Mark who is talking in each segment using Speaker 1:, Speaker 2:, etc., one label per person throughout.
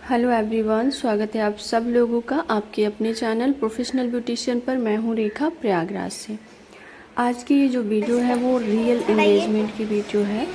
Speaker 1: Hello everyone, स्वागत है आप सब लोगों का आपके अपने चैनल प्रोफेशनल ब्यूटिशियन पर। मैं हूं रेखा प्रयागराज से। आज की ये जो वीडियो है वो रियल एंगेजमेंट की वीडियो है।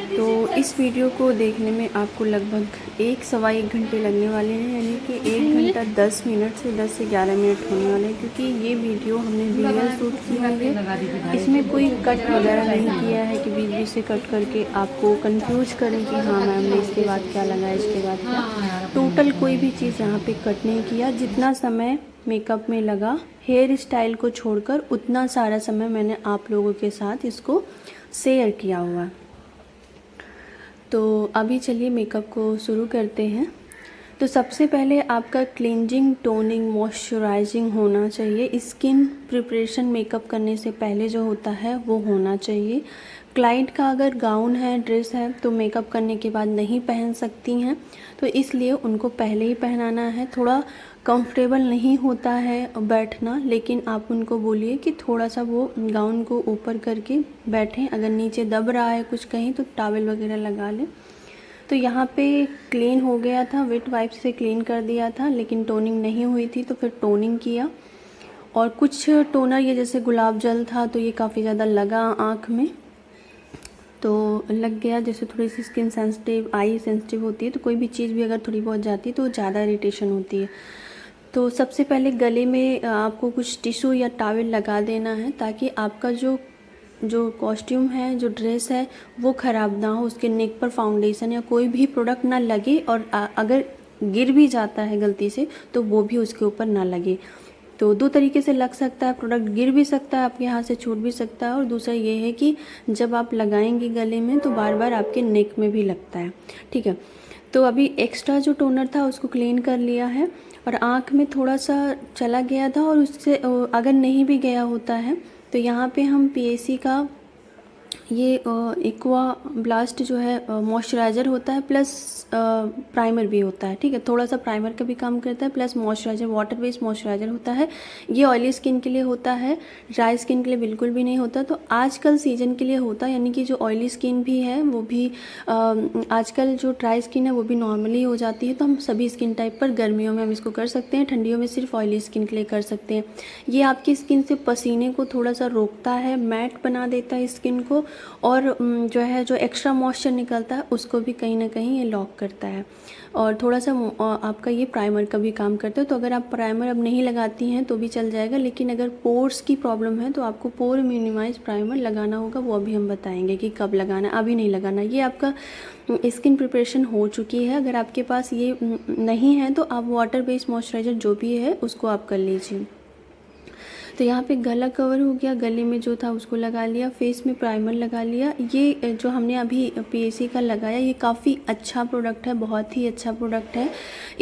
Speaker 1: तो इस वीडियो को देखने में आपको लगभग 1 सवा 1 घंटे लगने वाले हैं, यानी कि 1 घंटा 10 मिनट से 10 से 11 मिनट होने वाले हैं, क्योंकि ये वीडियो हमने रियल शूट की हुई है। इसमें कोई कट वगैरह नहीं किया है कि बीच बीच से कट करके आपको कंफ्यूज करें कि हाँ मैम ने इसके बाद क्या लगाया, इसके बाद क्या। टोटल कोई भी चीज़ यहाँ पे कट नहीं किया। जितना समय मेकअप में लगा हेयर स्टाइल को छोड़कर, उतना सारा समय मैंने आप लोगों के साथ इसको शेयर किया हुआ। तो अभी चलिए मेकअप को शुरू करते हैं। तो सबसे पहले आपका क्लींजिंग, टोनिंग, मॉइस्चराइजिंग होना चाहिए। स्किन प्रिपरेशन मेकअप करने से पहले जो होता है वो होना चाहिए। क्लाइंट का अगर गाउन है, ड्रेस है, तो मेकअप करने के बाद नहीं पहन सकती हैं, तो इसलिए उनको पहले ही पहनाना है। थोड़ा कंफर्टेबल नहीं होता है बैठना, लेकिन आप उनको बोलिए कि थोड़ा सा वो गाउन को ऊपर करके बैठें। अगर नीचे दब रहा है कुछ कहीं तो टॉवल वगैरह लगा लें। तो यहाँ पे क्लीन हो गया था, वेट वाइप से क्लीन कर दिया था, लेकिन टोनिंग नहीं हुई थी तो फिर टोनिंग किया। और कुछ टोनर ये जैसे गुलाब जल था तो ये काफ़ी ज़्यादा लगा आँख में, तो लग गया। जैसे थोड़ी सी स्किन सेंसिटिव, आई सेंसिटिव होती है, तो कोई भी चीज़ भी अगर थोड़ी बहुत जाती है तो ज़्यादा इरिटेशन होती है। तो सबसे पहले गले में आपको कुछ टिश्यू या टॉवल लगा देना है, ताकि आपका जो कॉस्ट्यूम है, जो ड्रेस है, वो ख़राब ना हो, उसके नेक पर फाउंडेशन या कोई भी प्रोडक्ट ना लगे, और अगर गिर भी जाता है गलती से तो वो भी उसके ऊपर ना लगे। तो दो तरीके से लग सकता है, प्रोडक्ट गिर भी सकता है, आपके हाथ से छूट भी सकता है, और दूसरा ये है कि जब आप लगाएंगे गले में तो बार बार आपके नेक में भी लगता है। ठीक है, तो अभी एक्स्ट्रा जो टोनर था उसको क्लीन कर लिया है, और आँख में थोड़ा सा चला गया था, और उससे अगर नहीं भी गया होता है तो यहाँ पे हम पीएसी का ये एक्वा ब्लास्ट जो है मॉइस्चराइज़र होता है, प्लस प्राइमर भी होता है। ठीक है, थोड़ा सा प्राइमर का भी काम करता है, plus moisturiser, water based moisturiser होता है। ये ऑयली स्किन के लिए होता है, ड्राई स्किन के लिए बिल्कुल भी नहीं होता। तो आजकल सीजन के लिए होता है, यानी कि जो ऑयली स्किन भी है वो भी आजकल जो ड्राई स्किन है वो भी नॉर्मली हो जाती है। तो हम सभी स्किन टाइप पर गर्मियों में हम इसको कर सकते हैं, ठंडियों में सिर्फ ऑयली स्किन के लिए कर सकते हैं। ये आपकी स्किन से पसीने को थोड़ा सा रोकता है, मैट बना देता है स्किन को, और जो एक्स्ट्रा मॉइस्चर निकलता है उसको भी कहीं ना कहीं ये लॉक करता है। और थोड़ा सा आपका ये प्राइमर का भी काम करता है। तो अगर आप प्राइमर अब नहीं लगाती हैं तो भी चल जाएगा, लेकिन अगर पोर्स की प्रॉब्लम है तो आपको पोर मिनिमाइज प्राइमर लगाना होगा। वो अभी हम बताएंगे कि कब लगाना है, अभी नहीं लगाना। ये आपका स्किन प्रिपरेशन हो चुकी है। अगर आपके पास ये नहीं है तो आप वाटर बेस्ड मॉइस्चराइज़र जो भी है उसको आप कर लीजिए। तो यहाँ पे गला कवर हो गया, गले में जो था उसको लगा लिया, फेस में प्राइमर लगा लिया। ये जो हमने अभी पीएसी का लगाया ये काफ़ी अच्छा प्रोडक्ट है, बहुत ही अच्छा प्रोडक्ट है।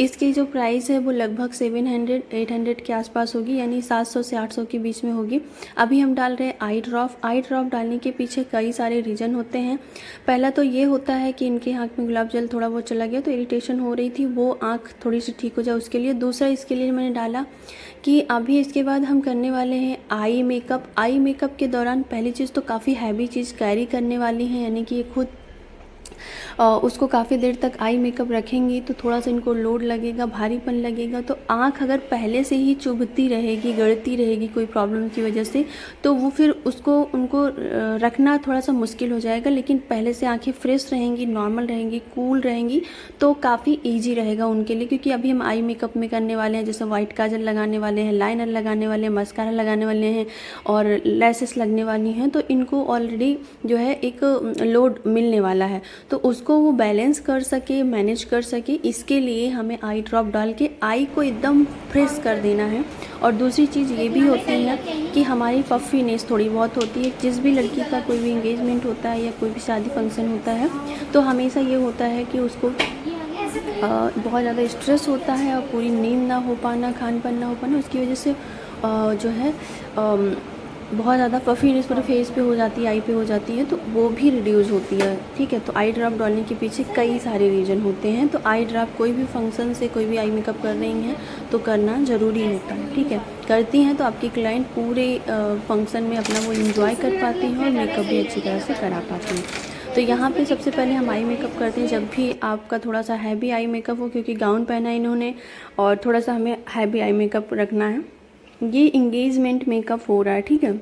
Speaker 1: इसकी जो प्राइस है वो लगभग 700-800 के आसपास होगी, यानी 700 से 800 के बीच में होगी। अभी हम डाल रहे हैं आई ड्रॉप। आई ड्रॉप डालने के पीछे कई सारे रीज़न होते हैं। पहला तो ये होता है कि इनके आँख में गुलाब जल थोड़ा बहुत चला गया तो इरिटेशन हो रही थी, वो आँख थोड़ी सी ठीक हो जाए उसके लिए। दूसरा इसके लिए मैंने डाला कि अभी इसके बाद हम करने वाले हैं आई मेकअप। आई मेकअप के दौरान पहली चीज़ तो काफ़ी हैवी चीज़ कैरी करने वाली हैं, यानी कि ये खुद उसको काफ़ी देर तक आई मेकअप रखेंगी तो थोड़ा सा इनको लोड लगेगा, भारीपन लगेगा। तो आँख अगर पहले से ही चुभती रहेगी, गड़ती रहेगी कोई प्रॉब्लम की वजह से, तो वो फिर उनको रखना थोड़ा सा मुश्किल हो जाएगा। लेकिन पहले से आँखें फ्रेश रहेंगी, नॉर्मल रहेंगी, कूल रहेंगी, तो काफ़ी ईजी रहेगा उनके लिए। क्योंकि अभी हम आई मेकअप में करने वाले हैं, जैसे वाइट काजल लगाने वाले हैं, लाइनर लगाने वाले हैं, मस्कारा लगाने वाले हैं और लैसेस लगने वाली हैं, तो इनको ऑलरेडी जो है एक लोड मिलने वाला है। तो उसको वो बैलेंस कर सके, मैनेज कर सके, इसके लिए हमें आई ड्रॉप डाल के आई को एकदम फ्रेश कर देना है। और दूसरी चीज़ ये भी होती है कि हमारी पफीनेस थोड़ी बहुत होती है। जिस भी लड़की का कोई भी इंगेजमेंट होता है या कोई भी शादी फंक्शन होता है तो हमेशा ये होता है कि उसको बहुत ज़्यादा स्ट्रेस होता है, और पूरी नींद ना हो पाना, खान पान ना हो पाना, उसकी वजह से जो है बहुत ज़्यादा पफीनेस पूरे फेस पे हो जाती है, आई पे हो जाती है, तो वो भी रिड्यूस होती है। ठीक है, तो आई ड्रॉप डालने के पीछे कई सारे रीज़न होते हैं। तो आई ड्रॉप कोई भी फंक्शन से कोई भी आई मेकअप कर रही हैं तो करना ज़रूरी होता है। ठीक है, करती हैं तो आपकी क्लाइंट पूरे फंक्शन में अपना वो इंजॉय कर पाती हैं और मेकअप भी अच्छी तरह से करा पाती हैं। तो यहाँ पे सबसे पहले हम आई मेकअप करते हैं जब भी आपका थोड़ा सा हैवी आई मेकअप हो, क्योंकि गाउन पहना है इन्होंने और थोड़ा सा हमें हैवी आई मेकअप रखना है। ये इंगेजमेंट मेकअप हो रहा है, ठीक है,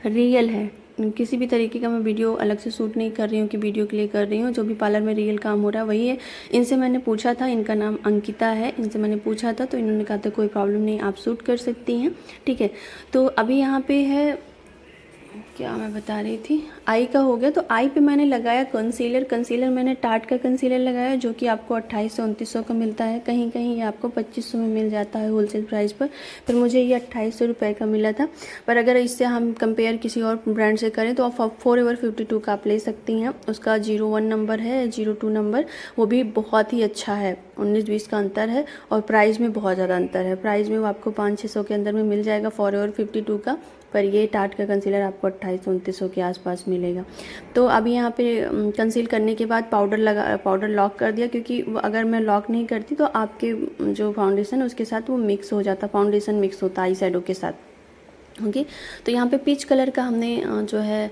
Speaker 1: रियल है, किसी भी तरीके का मैं वीडियो अलग से शूट नहीं कर रही हूँ कि वीडियो के लिए कर रही हूँ। जो भी पार्लर में रियल काम हो रहा है वही है। इनसे मैंने पूछा था, इनका नाम अंकिता है, इनसे मैंने पूछा था तो इन्होंने कहा था कोई प्रॉब्लम नहीं, आप शूट कर सकती हैं, ठीक है। तो अभी यहाँ पे है, क्या मैं बता रही थी, आई का हो गया। तो आई पे मैंने लगाया कंसीलर मैंने टाट का कंसीलर लगाया जो कि आपको 2800-2900 का मिलता है, कहीं कहीं ये आपको 2500 में मिल जाता है होलसेल प्राइस पर। फिर मुझे ये 2800 रुपये का मिला था। पर अगर इससे हम कंपेयर किसी और ब्रांड से करें तो आप फॉरएवर 52 का आप ले सकती हैं। उसका 01 नंबर है, 02 नंबर, वो भी बहुत ही अच्छा है। 19-20 का अंतर है और प्राइस में बहुत ज़्यादा अंतर है। प्राइस में वो आपको 500-600 के अंदर में मिल जाएगा फॉरएवर 52 का, पर ये टाट का कंसीलर आपको 2800-2900 के आसपास मिलेगा। तो अभी यहाँ पे कंसील करने के बाद पाउडर लॉक कर दिया, क्योंकि अगर मैं लॉक नहीं करती तो आपके जो फाउंडेशन है उसके साथ वो मिक्स हो जाता, फाउंडेशन मिक्स होता आई शैडो के साथ। ओके, तो यहाँ पे पीच कलर का हमने जो है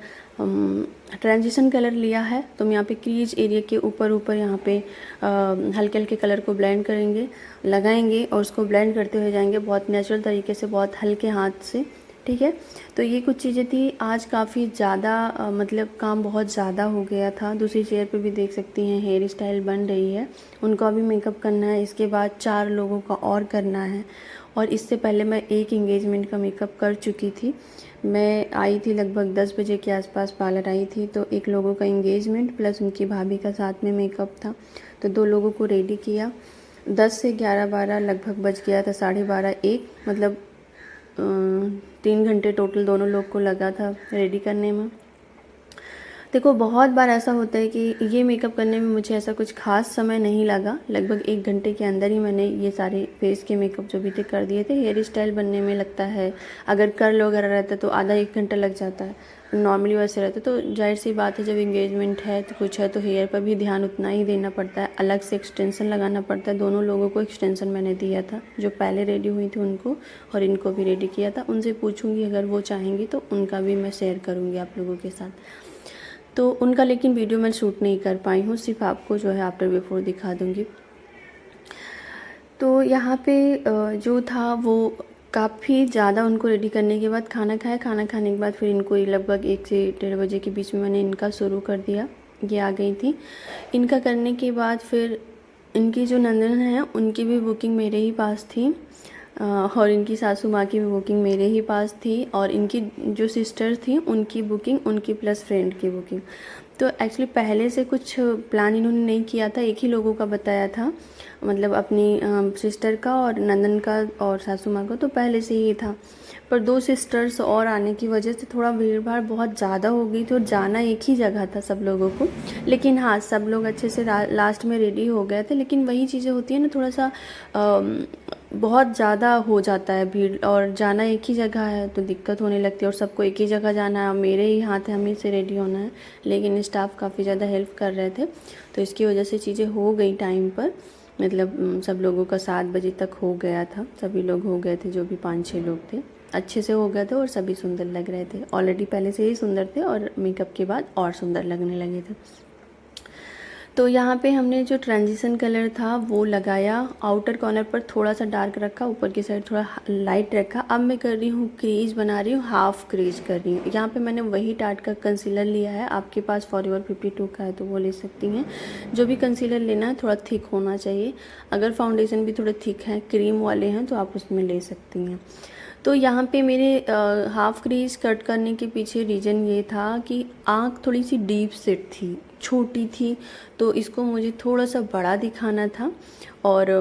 Speaker 1: ट्रांजिशन कलर लिया है। तो हम यहाँ पे क्रीज एरिया के ऊपर यहाँ पे हल्के हल्के कलर को ब्लेंड करेंगे, लगाएंगे और उसको ब्लेंड करते हुए जाएंगे बहुत नेचुरल तरीके से, बहुत हल्के हाथ से, ठीक है। तो ये कुछ चीज़ें थी। आज काफ़ी ज़्यादा मतलब काम बहुत ज़्यादा हो गया था। दूसरी चेयर पे भी देख सकती हैं हेयर स्टाइल बन रही है, उनको अभी मेकअप करना है। इसके बाद 4 लोगों का और करना है। और इससे पहले मैं एक एंगेजमेंट का मेकअप कर चुकी थी। मैं आई थी लगभग 10 बजे के आसपास पार्लर आई थी। तो एक लोगों का एंगेजमेंट प्लस उनकी भाभी का साथ में मेकअप था। तो 2 लोगों को रेडी किया। 10 से 11-12 लगभग बज गया था, 12:30-1, मतलब 3 घंटे टोटल दोनों लोग को लगा था रेडी करने में। देखो बहुत बार ऐसा होता है कि ये मेकअप करने में मुझे ऐसा कुछ खास समय नहीं लगा, लगभग 1 घंटे के अंदर ही मैंने ये सारे फेस के मेकअप जो भी थे कर दिए थे। हेयर स्टाइल बनने में लगता है, अगर कर्ल वगैरह रहता तो आधा 1 घंटा लग जाता है, नॉर्मली वैसे रहता। तो जाहिर सी बात है जब एंगेजमेंट है तो कुछ है तो हेयर पर भी ध्यान उतना ही देना पड़ता है, अलग से एक्सटेंशन लगाना पड़ता है। दोनों लोगों को एक्सटेंशन मैंने दिया था, जो पहले रेडी हुई थी उनको और इनको भी रेडी किया था। उनसे पूछूंगी अगर वो चाहेंगी तो उनका भी मैं शेयर करूँगी आप लोगों के साथ। तो उनका लेकिन वीडियो मैं शूट नहीं कर पाई हूँ, सिर्फ आपको जो है आफ्टर बिफोर दिखा दूँगी। तो यहाँ पे जो था वो काफ़ी ज़्यादा उनको रेडी करने के बाद खाना खाया। खाना खाने के बाद फिर इनको लगभग 1 से 1:30 बजे के बीच में मैंने इनका शुरू कर दिया। ये आ गई थी। इनका करने के बाद फिर इनकी जो नंदन है उनकी भी बुकिंग मेरे ही पास थी और इनकी सासू माँ की भी बुकिंग मेरे ही पास थी और इनकी जो सिस्टर थी उनकी बुकिंग उनकी प्लस फ्रेंड की बुकिंग। तो एक्चुअली पहले से कुछ प्लान इन्होंने नहीं किया था, एक ही लोगों का बताया था, मतलब अपनी सिस्टर का और नंदन का और सासू माँ का तो पहले से ही था। पर 2 सिस्टर्स और आने की वजह से थोड़ा भीड़ भाड़ बहुत ज़्यादा हो गई थी और जाना एक ही जगह था सब लोगों को। लेकिन हाँ, सब लोग अच्छे से लास्ट में रेडी हो गए थे। लेकिन वही चीज़ें होती है ना, थोड़ा सा बहुत ज़्यादा हो जाता है भीड़ और जाना एक ही जगह है तो दिक्कत होने लगती है और सबको एक ही जगह जाना है, मेरे ही हाथ है, हमें से रेडी होना है। लेकिन स्टाफ काफ़ी ज़्यादा हेल्प कर रहे थे तो इसकी वजह से चीज़ें हो गई टाइम पर। मतलब सब लोगों का 7 बजे तक हो गया था, सभी लोग हो गए थे, जो भी 5-6 लोग थे अच्छे से हो गए थे और सभी सुंदर लग रहे थे। ऑलरेडी पहले से ही सुंदर थे और मेकअप के बाद और सुंदर लगने लगे थे। तो यहाँ पे हमने जो ट्रांजिशन कलर था वो लगाया, आउटर कॉर्नर पर थोड़ा सा डार्क रखा, ऊपर की साइड थोड़ा लाइट रखा। अब मैं कर रही हूँ क्रीज बना रही हूँ, हाफ क्रीज कर रही हूँ। यहाँ पे मैंने वही टाट का कंसीलर लिया है, आपके पास फॉरएवर 52 का है तो वो ले सकती हैं। जो भी कंसीलर लेना है थोड़ा थिक होना चाहिए, अगर फाउंडेशन भी थोड़े थिक हैं, क्रीम वाले हैं तो आप उसमें ले सकती हैं। तो यहाँ पे मेरे हाफ क्रीज कट करने के पीछे रीज़न ये था कि आँख थोड़ी सी डीप सेट थी, छोटी थी, तो इसको मुझे थोड़ा सा बड़ा दिखाना था और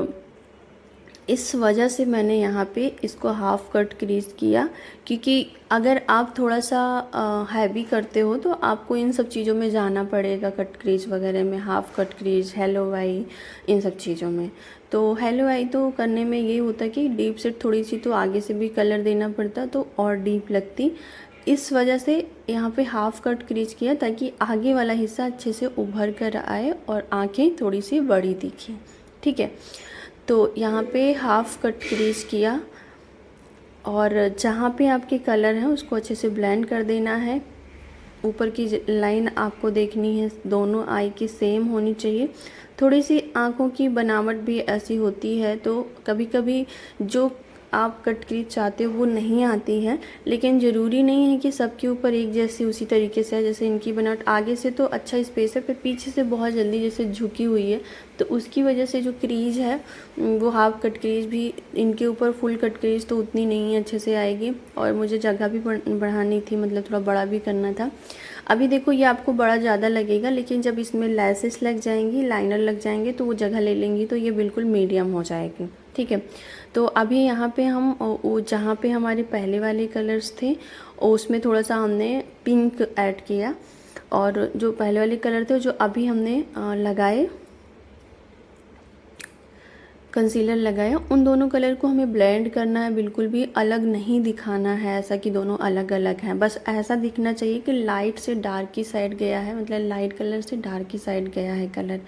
Speaker 1: इस वजह से मैंने यहाँ पे इसको हाफ कट क्रीज किया। क्योंकि अगर आप थोड़ा सा हैवी करते हो तो आपको इन सब चीज़ों में जाना पड़ेगा, कट क्रीज वगैरह में, half cut crease, halo eye, इन सब चीज़ों में। तो हेलो आई तो करने में ये होता कि डीप सेट थोड़ी सी तो आगे से भी कलर देना पड़ता तो और डीप लगती। इस वजह से यहाँ पे हाफ कट क्रीज किया ताकि आगे वाला हिस्सा अच्छे से उभर कर आए और आँखें थोड़ी सी बड़ी दिखें, ठीक है। तो यहाँ पे हाफ कट क्रीज किया और जहाँ पे आपके कलर हैं उसको अच्छे से ब्लेंड कर देना है। ऊपर की लाइन आपको देखनी है दोनों आई की सेम होनी चाहिए। थोड़ी सी आँखों की बनावट भी ऐसी होती है, तो कभी कभी जो आप कट क्रीज चाहते हो वो नहीं आती है, लेकिन ज़रूरी नहीं है कि सबके ऊपर एक जैसी उसी तरीके से है। जैसे इनकी बनावट आगे से तो अच्छा स्पेस है, पर पीछे से बहुत जल्दी जैसे झुकी हुई है, तो उसकी वजह से जो क्रीज है वो हाफ कट क्रीज भी इनके ऊपर, फुल कट क्रीज तो उतनी नहीं अच्छे से आएगी। और मुझे जगह भी बढ़ानी थी, मतलब थोड़ा बड़ा भी करना था। अभी देखो ये आपको बड़ा ज़्यादा लगेगा, लेकिन जब इसमें लेसेस लग जाएंगी, लाइनर लग जाएंगे, तो वो जगह ले लेंगी, तो ये बिल्कुल मीडियम हो जाएगी। ठीक है, तो अभी यहाँ पे हम जहाँ पे हमारे पहले वाले कलर्स थे उसमें थोड़ा सा हमने पिंक ऐड किया, और जो पहले वाले कलर थे जो अभी हमने लगाए, कंसीलर लगाया, उन दोनों कलर को हमें ब्लेंड करना है, बिल्कुल भी अलग नहीं दिखाना है ऐसा कि दोनों अलग अलग हैं। बस ऐसा दिखना चाहिए कि लाइट से डार्क की साइड गया है, मतलब लाइट कलर से डार्क की साइड गया है कलर।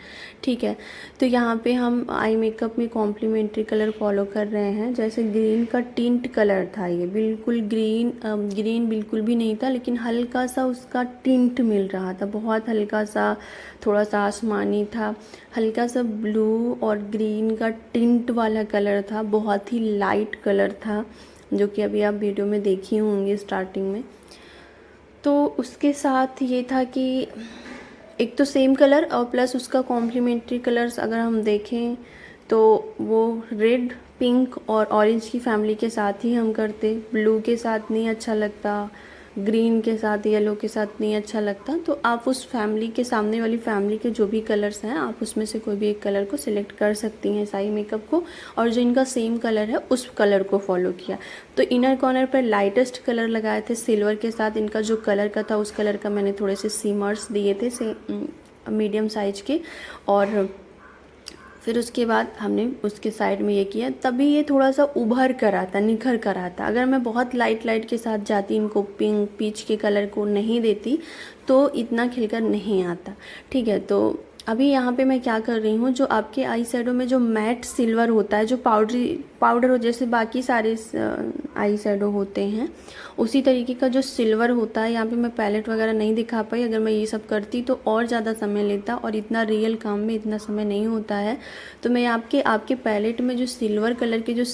Speaker 1: ठीक है, तो यहाँ पे हम आई मेकअप में कॉम्प्लीमेंट्री कलर फॉलो कर रहे हैं। जैसे ग्रीन का टिंट कलर था, ये बिल्कुल ग्रीन बिल्कुल भी नहीं था, लेकिन हल्का सा उसका टिंट मिल रहा था, बहुत हल्का सा, थोड़ा सा आसमानी था, हल्का सा ब्लू और ग्रीन का टिंट वाला कलर था, बहुत ही लाइट कलर था, जो कि अभी आप वीडियो में देखी होंगी स्टार्टिंग में। तो उसके साथ ये था कि एक तो सेम कलर और प्लस उसका कॉम्प्लीमेंट्री कलर्स अगर हम देखें तो वो रेड, पिंक और ऑरेंज की फैमिली के साथ ही हम करते, ब्लू के साथ नहीं अच्छा लगता, ग्रीन के साथ, येलो के साथ नहीं अच्छा लगता। तो आप उस फैमिली के, सामने वाली फैमिली के जो भी कलर्स हैं, आप उसमें से कोई भी एक कलर को सिलेक्ट कर सकती हैं इस आई मेकअप को, और जो इनका सेम कलर है उस कलर को फॉलो किया। तो इनर कॉर्नर पर लाइटेस्ट कलर लगाए थे सिल्वर के साथ, इनका जो कलर का था उस कलर का मैंने थोड़े से सीमर्स दिए थे मीडियम साइज के, और फिर उसके बाद हमने उसके साइड में ये किया, तभी ये थोड़ा सा उभर कर आता, निखर कर आता। अगर मैं बहुत लाइट के साथ जाती, इनको पिंक पीच के कलर को नहीं देती, तो इतना खिलकर नहीं आता। ठीक है, तो अभी यहाँ पे मैं क्या कर रही हूँ, जो आपके आई शैडो में जो मैट सिल्वर होता है, जो पाउडर हो, जैसे बाकी सारे आई शैडो होते हैं उसी तरीके का जो सिल्वर होता है। यहाँ पे मैं पैलेट वगैरह नहीं दिखा पाई, अगर मैं ये सब करती तो और ज़्यादा समय लेता, और इतना रियल काम में इतना समय नहीं होता है। तो मैं आपके पैलेट में जो सिल्वर कलर के जो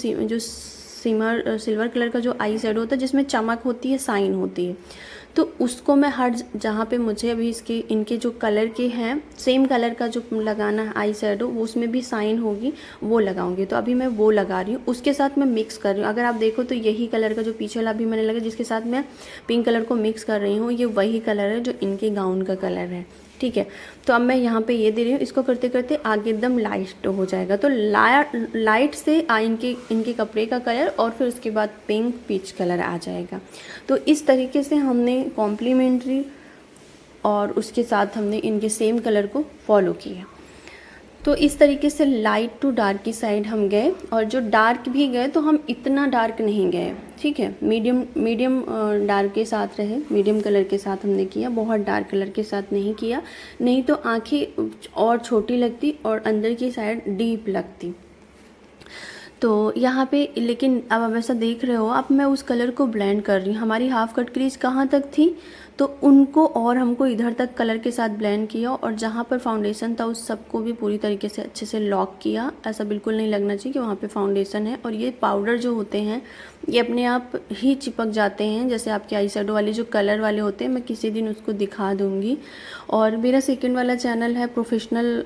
Speaker 1: सिल्वर कलर का जो आई शैडो होता है, जिसमें चमक होती है, साइन होती है, तो उसको मैं हर जहाँ पे मुझे अभी इनके जो कलर के हैं, सेम कलर का जो लगाना है आई शैडो, वो उसमें भी साइन होगी, वो लगाऊंगी। तो अभी मैं वो लगा रही हूँ, उसके साथ मैं मिक्स कर रही हूँ। अगर आप देखो तो यही कलर का जो पीछे वाला अभी मैंने लगा, जिसके साथ मैं पिंक कलर को मिक्स कर रही हूँ, ये वही कलर है जो इनके गाउन का कलर है। ठीक है, तो अब मैं यहाँ पे ये दे रही हूँ, इसको करते करते आगे एकदम लाइट हो जाएगा, तो लाइट से इनके कपड़े का कलर, और फिर उसके बाद पिंक पीच कलर आ जाएगा। तो इस तरीके से हमने कॉम्प्लीमेंट्री और उसके साथ हमने इनके सेम कलर को फॉलो किया। तो इस तरीके से लाइट टू डार्क की साइड हम गए, और जो डार्क भी गए तो हम इतना डार्क नहीं गए। ठीक है, मीडियम डार्क के साथ रहे, मीडियम कलर के साथ हमने किया, बहुत डार्क कलर के साथ नहीं किया, नहीं तो आंखें और छोटी लगती और अंदर की साइड डीप लगती। तो यहाँ पे लेकिन अब आप ऐसा देख रहे हो, अब मैं उस कलर को ब्लेंड कर रही हूँ। हमारी हाफ कट क्रीज कहाँ तक थी, तो उनको और हमको इधर तक कलर के साथ ब्लेंड किया, और जहाँ पर फाउंडेशन था उस सबको भी पूरी तरीके से अच्छे से लॉक किया। ऐसा बिल्कुल नहीं लगना चाहिए कि वहाँ पे फाउंडेशन है। और ये पाउडर जो होते हैं ये अपने आप ही चिपक जाते हैं, जैसे आपके आई शैडो वाले जो कलर वाले होते हैं, मैं किसी दिन उसको दिखा दूँगी। और मेरा सेकेंड वाला चैनल है प्रोफेशनल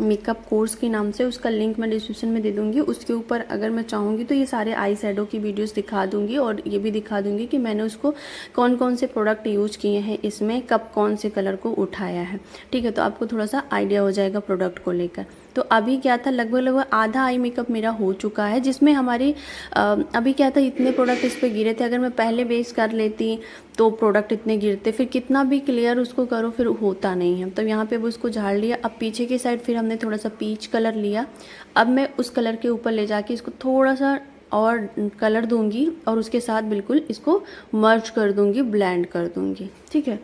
Speaker 1: मेकअप कोर्स के नाम से, उसका लिंक मैं डिस्क्रिप्शन में दे दूँगी। उसके ऊपर अगर मैं चाहूँगी तो ये सारे आई शैडो की वीडियोस दिखा दूँगी, और ये भी दिखा दूँगी कि मैंने उसको कौन कौन से प्रोडक्ट यूज किए हैं, इसमें कब कौन से कलर को उठाया है। ठीक है, तो आपको थोड़ा सा आइडिया हो जाएगा प्रोडक्ट को लेकर। तो अभी क्या था, लगभग आधा आई मेकअप मेरा हो चुका है, जिसमें हमारी अभी क्या था, इतने प्रोडक्ट इस पर गिरे थे। अगर मैं पहले बेस कर लेती तो प्रोडक्ट इतने गिरते, फिर कितना भी क्लियर उसको करो फिर होता नहीं है। तो यहाँ पे वो उसको झाड़ लिया। अब पीछे की साइड फिर हमने थोड़ा सा पीच कलर लिया। अब मैं उस कलर के ऊपर ले जाके इसको थोड़ा सा और कलर दूंगी, और उसके साथ बिल्कुल इसको मर्ज कर दूंगी, ब्लेंड कर दूंगी। ठीक है,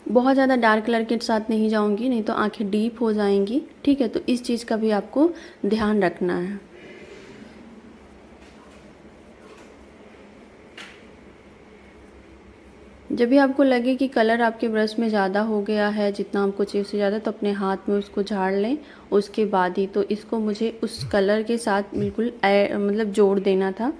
Speaker 1: बहुत ज़्यादा डार्क कलर के साथ नहीं जाऊंगी, नहीं तो आंखें डीप हो जाएंगी। ठीक है, तो इस चीज़ का भी आपको ध्यान रखना है। जब भी आपको लगे कि कलर आपके ब्रश में ज़्यादा हो गया है, जितना आपको चाहिए उससे ज़्यादा, तो अपने हाथ में उसको झाड़ लें। उसके बाद ही तो इसको मुझे उस कलर के साथ बिल्कुल मतलब जोड़ देना था।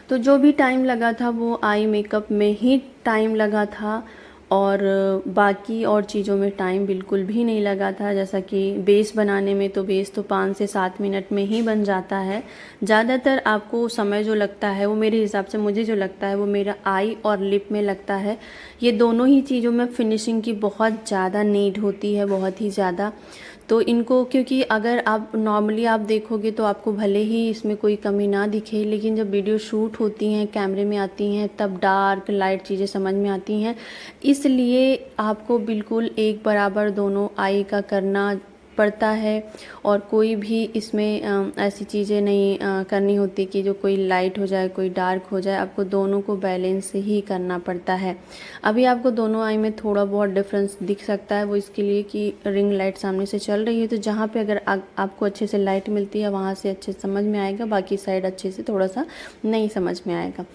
Speaker 1: तो जो भी टाइम लगा था वो आई मेकअप में ही टाइम लगा था, और बाकी और चीज़ों में टाइम बिल्कुल भी नहीं लगा था। जैसा कि बेस बनाने में, तो बेस तो 5 से 7 मिनट में ही बन जाता है। ज़्यादातर आपको समय जो लगता है वो मेरे हिसाब से, मुझे जो लगता है वो मेरा आई और लिप में लगता है। ये दोनों ही चीज़ों में फिनिशिंग की बहुत ज़्यादा नीड होती है, बहुत ही ज़्यादा। तो इनको, क्योंकि अगर आप नॉर्मली आप देखोगे तो आपको भले ही इसमें कोई कमी ना दिखे, लेकिन जब वीडियो शूट होती हैं, कैमरे में आती हैं, तब डार्क लाइट चीज़ें समझ में आती हैं। इसलिए आपको बिल्कुल एक बराबर दोनों आई का करना पड़ता है, और कोई भी इसमें ऐसी चीज़ें नहीं करनी होती कि जो कोई लाइट हो जाए कोई डार्क हो जाए। आपको दोनों को बैलेंस ही करना पड़ता है। अभी आपको दोनों आई में थोड़ा बहुत डिफरेंस दिख सकता है, वो इसके लिए कि रिंग लाइट सामने से चल रही है, तो जहाँ पे अगर आपको अच्छे से लाइट मिलती है वहाँ से अच्छे से समझ में आएगा, बाकी साइड अच्छे से थोड़ा सा नहीं समझ में आएगा।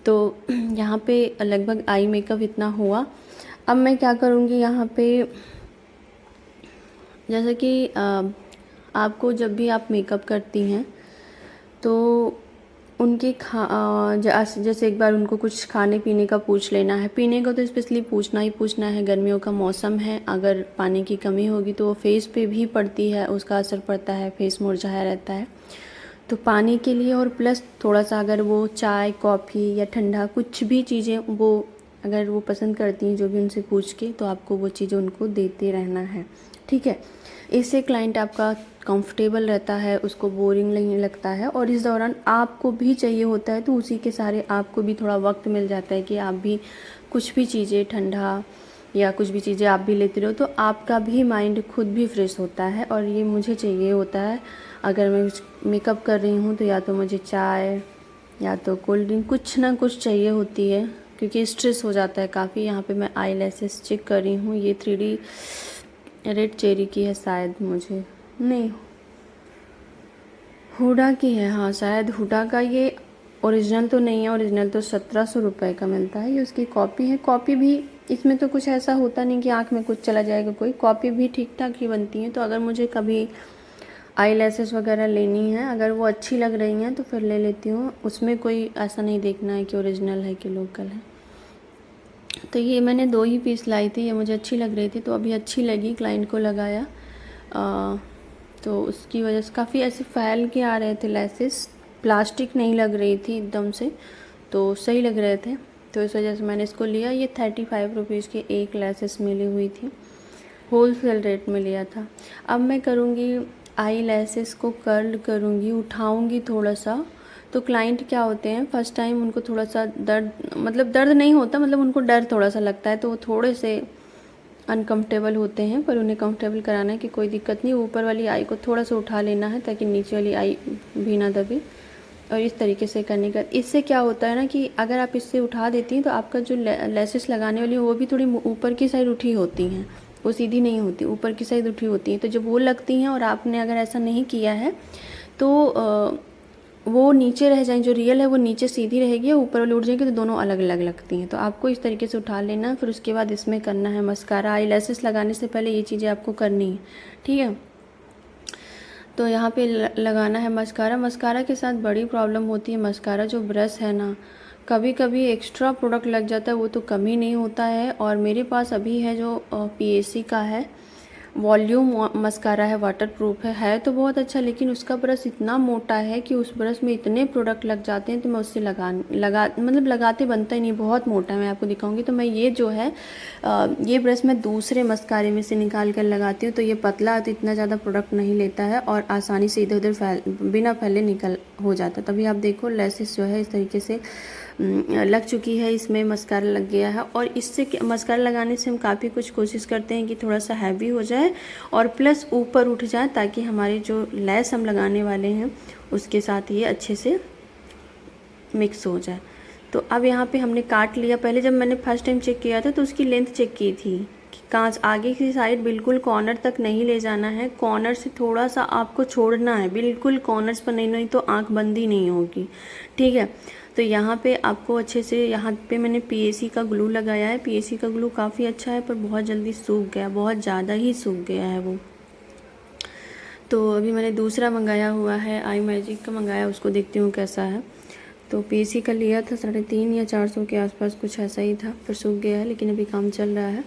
Speaker 1: तो यहाँ पे लगभग आई मेकअप इतना हुआ। अब मैं क्या करूँगी यहाँ पे, जैसे कि आपको जब भी आप मेकअप करती हैं तो उनके जैसे एक बार उनको कुछ खाने पीने का पूछ लेना है। पीने का तो स्पेशली पूछना ही पूछना है, गर्मियों का मौसम है, अगर पानी की कमी होगी तो वो फेस पे भी पड़ती है, उसका असर पड़ता है, फेस मुरझाया रहता है। तो पानी के लिए, और प्लस थोड़ा सा अगर वो चाय कॉफ़ी या ठंडा कुछ भी चीज़ें वो अगर वो पसंद करती हैं, जो भी उनसे पूछ के, तो आपको वो चीज़ें उनको देते रहना है, ठीक है। इससे क्लाइंट आपका कंफर्टेबल रहता है, उसको बोरिंग नहीं लगता है, और इस दौरान आपको भी चाहिए होता है, तो उसी के सारे आपको भी थोड़ा वक्त मिल जाता है कि आप भी कुछ भी चीज़ें ठंडा या कुछ भी चीज़ें आप भी लेते रहो, तो आपका भी माइंड खुद भी फ्रेश होता है। और ये मुझे चाहिए होता है, अगर मैं मेकअप कर रही हूँ तो या तो मुझे चाय या तो कोल्ड ड्रिंक, कुछ ना कुछ चाहिए होती है, क्योंकि स्ट्रेस हो जाता है काफ़ी। यहाँ पे मैं आई लैसेस चेक कर रही हूँ, ये 3D रेड चेरी की है शायद, मुझे नहीं, हुडा की है, हाँ शायद हुडा का। ये ओरिजिनल तो नहीं है, ओरिजिनल तो 1700 रुपये का मिलता है, ये उसकी कॉपी है। कॉपी भी इसमें तो कुछ ऐसा होता नहीं कि आँख में कुछ चला जाएगा, कोई कॉपी भी ठीक ठाक ही बनती है। तो अगर मुझे कभी आई लैसेस वगैरह लेनी है, अगर वो अच्छी लग रही हैं तो फिर ले लेती हूँ, उसमें कोई ऐसा नहीं देखना है कि ओरिजिनल है कि लोकल है। तो ये मैंने 2 ही पीस लाई थी, ये मुझे अच्छी लग रही थी, तो अभी अच्छी लगी, क्लाइंट को लगाया। तो उसकी वजह से काफ़ी ऐसे फैल के आ रहे थे लैसेस, प्लास्टिक नहीं लग रही थी एकदम से, तो सही लग रहे थे। तो इस वजह से मैंने इसको लिया। ये 35 रुपीज़ की एक लैसेस मिली हुई थी, होलसेल रेट में लिया था। अब मैं करूँगी आई लैसेस को कर्ल करूँगी, उठाऊँगी थोड़ा सा। तो क्लाइंट क्या होते हैं, फर्स्ट टाइम उनको थोड़ा सा दर्द, मतलब दर्द नहीं होता, मतलब उनको डर थोड़ा सा लगता है, तो वो थोड़े से अनकंफर्टेबल होते हैं, पर उन्हें कंफर्टेबल कराना है कि कोई दिक्कत नहीं। ऊपर वाली आई को थोड़ा सा उठा लेना है ताकि नीचे वाली आई भी ना दबे, और इस तरीके से करने का। इससे क्या होता है ना कि अगर आप इससे उठा देती हैं तो आपका जो लेसेस लगाने वाली वो भी थोड़ी ऊपर की साइड उठी होती हैं, वो सीधी नहीं होती, ऊपर की साइड उठी होती हैं। तो जब वो लगती हैं और आपने अगर ऐसा नहीं किया है तो वो नीचे रह जाएंगी, जो रियल है वो नीचे सीधी रहेगी, ऊपर वाली उठ जाएगी, तो दोनों अलग अलग लगती हैं। तो आपको इस तरीके से उठा लेना। फिर उसके बाद इसमें करना है मस्कारा। आई लैसेस लगाने से पहले ये चीज़ें आपको करनी है, ठीक है। तो यहाँ पे लगाना है मस्कारा। मस्कारा के साथ बड़ी प्रॉब्लम होती है, मस्कारा जो ब्रश है ना, कभी कभी एक्स्ट्रा प्रोडक्ट लग जाता है, वो तो कम ही नहीं होता है। और मेरे पास अभी है जो PAC का है, वॉल्यूम मस्कारा है, वाटर प्रूफ है तो बहुत अच्छा, लेकिन उसका ब्रश इतना मोटा है कि उस ब्रश में इतने प्रोडक्ट लग जाते हैं, तो मैं उससे मतलब लगाते बनता ही नहीं, बहुत मोटा है। मैं आपको दिखाऊंगी। तो मैं ये जो है ये ब्रश मैं दूसरे मस्कारे में से निकाल कर लगाती हूँ, तो ये पतला है, तो इतना ज़्यादा प्रोडक्ट नहीं लेता है और आसानी से इधर उधर बिना फैले निकल हो जाता है। तभी आप देखो लैसेस जो है इस तरीके से लग चुकी है, इसमें मस्कारा लग गया है। और इससे मस्कारा लगाने से हम काफ़ी कुछ कोशिश करते हैं कि थोड़ा सा हैवी हो जाए और प्लस ऊपर उठ जाए, ताकि हमारे जो लैस हम लगाने वाले हैं उसके साथ ये अच्छे से मिक्स हो जाए। तो अब यहाँ पे हमने काट लिया। पहले जब मैंने फर्स्ट टाइम चेक किया था तो उसकी लेंथ चेक की थी कांच आगे की साइड बिल्कुल कॉर्नर तक नहीं ले जाना है, कॉर्नर से थोड़ा सा आपको छोड़ना है, बिल्कुल कॉर्नर्स पर नहीं तो आंख बंदी नहीं होगी, ठीक है। तो यहाँ पे आपको अच्छे से, यहाँ पे मैंने पीएसी का ग्लू लगाया है। पीएसी का ग्लू काफ़ी अच्छा है पर बहुत जल्दी सूख गया, बहुत ज़्यादा ही सूख गया है वो। तो अभी मैंने दूसरा मंगाया हुआ है, आई मैजिक का मंगाया, उसको देखती हूँ कैसा है। तो पीएसी का लिया था 350 या 400 के आसपास, कुछ ऐसा ही था, पर सूख गया है, लेकिन अभी काम चल रहा है।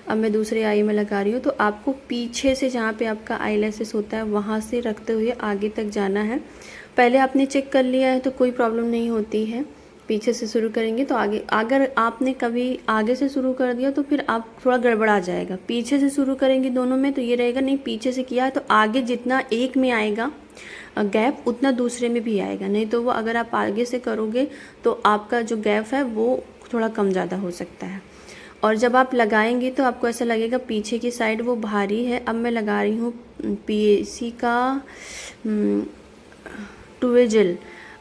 Speaker 1: अब मैं दूसरे आई में लगा रही हूँ। तो आपको पीछे से, जहाँ पे आपका आई लैशेस होता है, वहाँ से रखते हुए आगे तक जाना है। पहले आपने चेक कर लिया है तो कोई प्रॉब्लम नहीं होती है, पीछे से शुरू करेंगे तो आगे, अगर आपने कभी आगे से शुरू कर दिया तो फिर आप थोड़ा गड़बड़ा जाएगा। पीछे से शुरू करेंगे दोनों में तो ये रहेगा, नहीं पीछे से किया है तो आगे जितना एक में आएगा गैप उतना दूसरे में भी आएगा, नहीं तो वो अगर आप आगे से करोगे तो आपका जो गैप है वो थोड़ा कम ज़्यादा हो सकता है। और जब आप लगाएंगे तो आपको ऐसा लगेगा पीछे की साइड वो भारी है। अब मैं लगा रही हूँ पीएसी का 2वे जेल,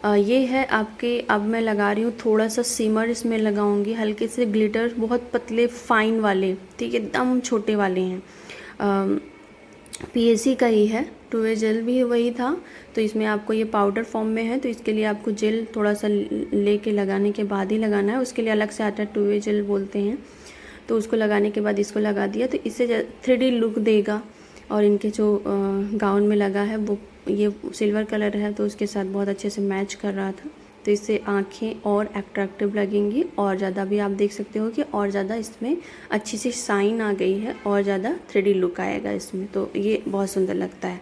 Speaker 1: ये है आपके। अब मैं लगा रही हूँ थोड़ा सा सिमर इसमें लगाऊंगी, हल्के से ग्लिटर, बहुत पतले फाइन वाले, ठीक है, एकदम छोटे वाले हैं। पीएसी का ही है, 2वे जेल भी वही था। तो इसमें आपको ये पाउडर फॉर्म में है, तो इसके लिए आपको जेल थोड़ा सा लेके लगाने के बाद ही लगाना है, उसके लिए अलग से आता है, 2वे जेल बोलते हैं। तो उसको लगाने के बाद इसको लगा दिया तो इससे 3D लुक देगा। और इनके जो गाउन में लगा है वो ये सिल्वर कलर है, तो उसके साथ बहुत अच्छे से मैच कर रहा था। तो इससे आँखें और अट्रैक्टिव लगेंगी, और ज़्यादा भी आप देख सकते हो कि और ज़्यादा इसमें अच्छी सी शाइन आ गई है, और ज़्यादा 3D लुक आएगा इसमें, तो ये बहुत सुंदर लगता है।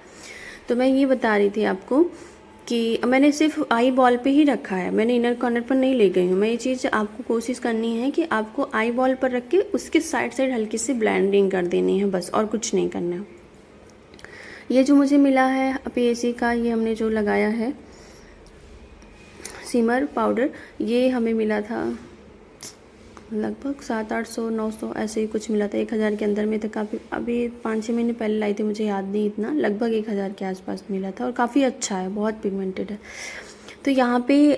Speaker 1: तो मैं ये बता रही थी आपको कि मैंने सिर्फ आई बॉल पे ही रखा है, मैंने इनर कॉर्नर पर नहीं ले गई हूँ। मैं ये चीज़ आपको कोशिश करनी है कि आपको आई बॉल पर रख के उसके साइड साइड हल्की सी ब्लेंडिंग कर देनी है, बस, और कुछ नहीं करना है। ये जो मुझे मिला है पीएसी का, ये हमने जो लगाया है सिमर पाउडर, ये हमें मिला था लगभग 700-800-900 ऐसे ही कुछ मिला था, 1000 के अंदर में था। काफ़ी, अभी 5-6 महीने पहले लाई थी, मुझे याद नहीं इतना, लगभग 1000 के आसपास मिला था, और काफ़ी अच्छा है, बहुत पिगमेंटेड है। तो यहाँ पे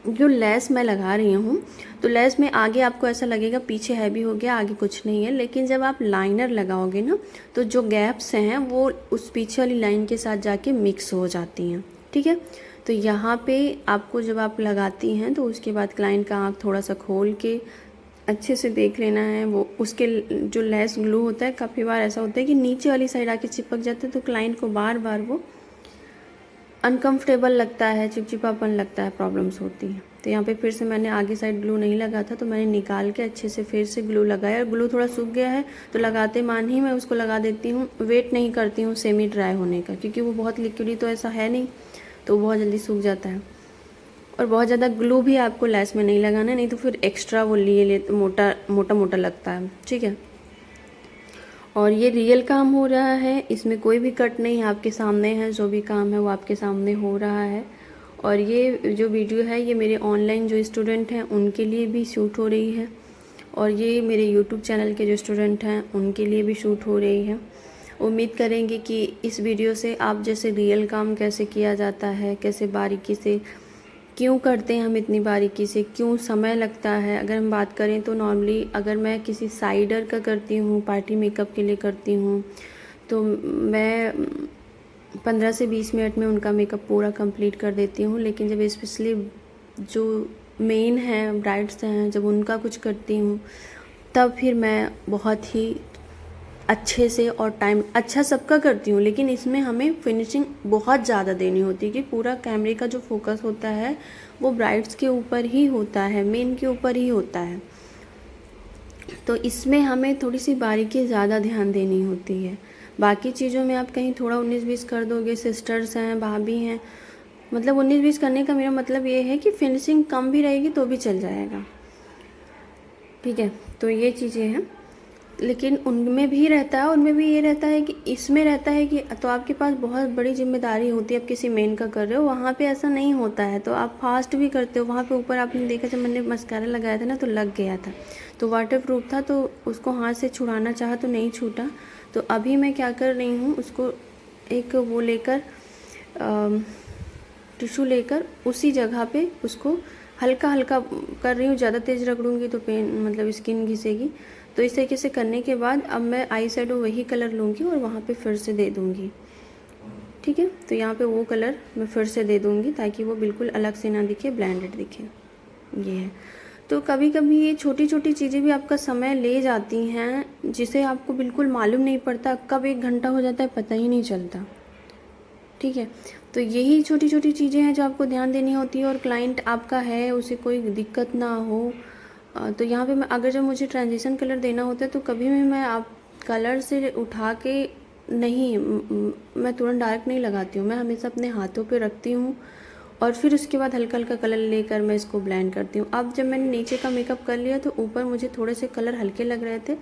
Speaker 1: जो लेस मैं लगा रही हूँ, तो लेस में आगे आपको ऐसा लगेगा पीछे हैवी हो गया, आगे कुछ नहीं है, लेकिन जब आप लाइनर लगाओगे ना तो जो गैप्स हैं वो उस पीछे वाली लाइन के साथ जाके मिक्स हो जाती हैं, ठीक है। तो यहाँ पे आपको जब आप लगाती हैं तो उसके बाद क्लाइंट का आँख थोड़ा सा खोल के अच्छे से देख लेना है। वो उसके जो लेस ग्लू होता है, काफ़ी बार ऐसा होता है कि नीचे वाली साइड आके चिपक जाता है, तो क्लाइंट को बार बार वो अनकंफर्टेबल लगता है, चिपचिपापन लगता है, प्रॉब्लम्स होती हैं। तो यहाँ पे फिर से मैंने आगे साइड ग्लू नहीं लगा था, तो मैंने निकाल के अच्छे से फिर से ग्लू लगाया। और ग्लू थोड़ा सूख गया है तो लगाते मान ही मैं उसको लगा देती हूँ, वेट नहीं करती हूँ सेमी ड्राई होने का, क्योंकि वो बहुत लिक्विडी तो ऐसा है नहीं, तो बहुत जल्दी सूख जाता है। और बहुत ज़्यादा ग्लू भी आपको लेस में नहीं लगाना है, नहीं तो फिर एक्स्ट्रा वो ले मोटा मोटा लगता है, ठीक है। और ये रियल काम हो रहा है, इसमें कोई भी कट नहीं है, आपके सामने है, जो भी काम है वो आपके सामने हो रहा है। और ये जो वीडियो है ये मेरे ऑनलाइन जो स्टूडेंट हैं उनके लिए भी शूट हो रही है, और ये मेरे यूट्यूब चैनल के जो स्टूडेंट हैं उनके लिए भी शूट हो रही है। उम्मीद करेंगे कि इस वीडियो से आप जैसे रियल काम कैसे किया जाता है, कैसे बारीकी से क्यों करते हैं हम, इतनी बारीकी से क्यों समय लगता है। अगर हम बात करें तो नॉर्मली अगर मैं किसी साइडर का करती हूँ, पार्टी मेकअप के लिए करती हूँ, तो मैं 15 से 20 मिनट में उनका मेकअप पूरा कंप्लीट कर देती हूँ। लेकिन जब स्पेशली जो मेन है ब्राइड्स हैं, जब उनका कुछ करती हूँ तब फिर मैं बहुत ही अच्छे से और टाइम अच्छा सबका करती हूँ, लेकिन इसमें हमें फिनिशिंग बहुत ज़्यादा देनी होती है कि पूरा कैमरे का जो फोकस होता है वो ब्राइड्स के ऊपर ही होता है, मेन के ऊपर ही होता है। तो इसमें हमें थोड़ी सी बारीकी ज़्यादा ध्यान देनी होती है। बाकी चीज़ों में आप कहीं थोड़ा 19-20 कर दोगे, सिस्टर्स हैं, भाभी हैं, मतलब 19-20 करने का मेरा मतलब ये है कि फिनिशिंग कम भी रहेगी तो भी चल जाएगा, ठीक है। तो ये चीज़ें हैं, लेकिन उनमें भी रहता है, उनमें भी ये रहता है कि इसमें रहता है कि तो आपके पास बहुत बड़ी जिम्मेदारी होती है, आप किसी मेन का कर रहे हो, वहाँ पे ऐसा नहीं होता है, तो आप फास्ट भी करते हो। वहाँ पे ऊपर आपने देखा जब मैंने मस्कारा लगाया था ना तो लग गया था, तो वाटर प्रूफ था, तो उसको हाथ से छुड़ाना चाहा तो नहीं छूटा। तो अभी मैं क्या कर रही हूँ, उसको एक वो लेकर टिश्यू लेकर उसी जगह पे उसको हल्का हल्का कर रही हूँ। ज़्यादा तेज़ रगड़ूंगी तो पेन मतलब स्किन घिसेगी, तो इस तरीके से करने के बाद अब मैं आई शेडो वही कलर लूँगी और वहाँ पे फिर से दे दूँगी। ठीक है, तो यहाँ पे वो कलर मैं फिर से दे दूँगी ताकि वो बिल्कुल अलग से ना दिखे, ब्लेंडेड दिखे। ये है। तो कभी कभी ये छोटी छोटी चीज़ें भी आपका समय ले जाती हैं, जिसे आपको बिल्कुल मालूम नहीं पड़ता कब 1 घंटा हो जाता है, पता ही नहीं चलता। ठीक है, तो यही छोटी छोटी चीज़ें हैं जो आपको ध्यान देनी होती है। और क्लाइंट आपका है, उसे कोई दिक्कत ना हो। तो यहाँ पे मैं अगर जब मुझे ट्रांजिशन कलर देना होता है तो कभी भी मैं आप कलर से उठा के नहीं, मैं तुरंत डायरेक्ट नहीं लगाती हूँ। मैं हमेशा अपने हाथों पे रखती हूँ और फिर उसके बाद हल्का हल्का कलर लेकर मैं इसको ब्लेंड करती हूँ। अब जब मैंने नीचे का मेकअप कर लिया तो ऊपर मुझे थोड़े से कलर हल्के लग रहे थे,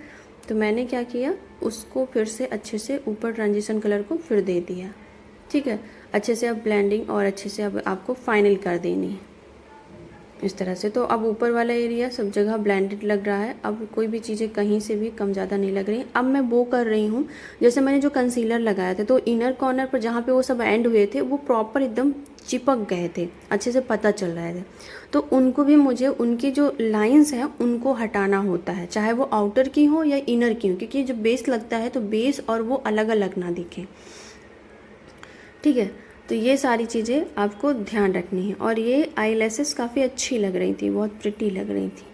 Speaker 1: तो मैंने क्या किया, उसको फिर से अच्छे से ऊपर ट्रांजिशन कलर को फिर दे दिया। ठीक है, अच्छे से अब ब्लेंडिंग और अच्छे से अब आपको फाइनल कर देनी है इस तरह से। तो अब ऊपर वाला एरिया सब जगह ब्लेंडेड लग रहा है। अब कोई भी चीज़ें कहीं से भी कम ज़्यादा नहीं लग रही। अब मैं वो कर रही हूँ, जैसे मैंने जो कंसीलर लगाया था तो इनर कॉर्नर पर जहाँ पे वो सब एंड हुए थे वो प्रॉपर एकदम चिपक गए थे, अच्छे से पता चल रहे थे। तो उनको भी मुझे उनकी जो लाइंस हैं उनको हटाना होता है, चाहे वो आउटर की हो या इनर की हो, क्योंकि जब बेस लगता है तो बेस और वो अलग अलग ना दिखें। ठीक है, तो ये सारी चीज़ें आपको ध्यान रखनी है। और ये आई लैसेस काफ़ी अच्छी लग रही थी, बहुत प्रिटी लग रही थी।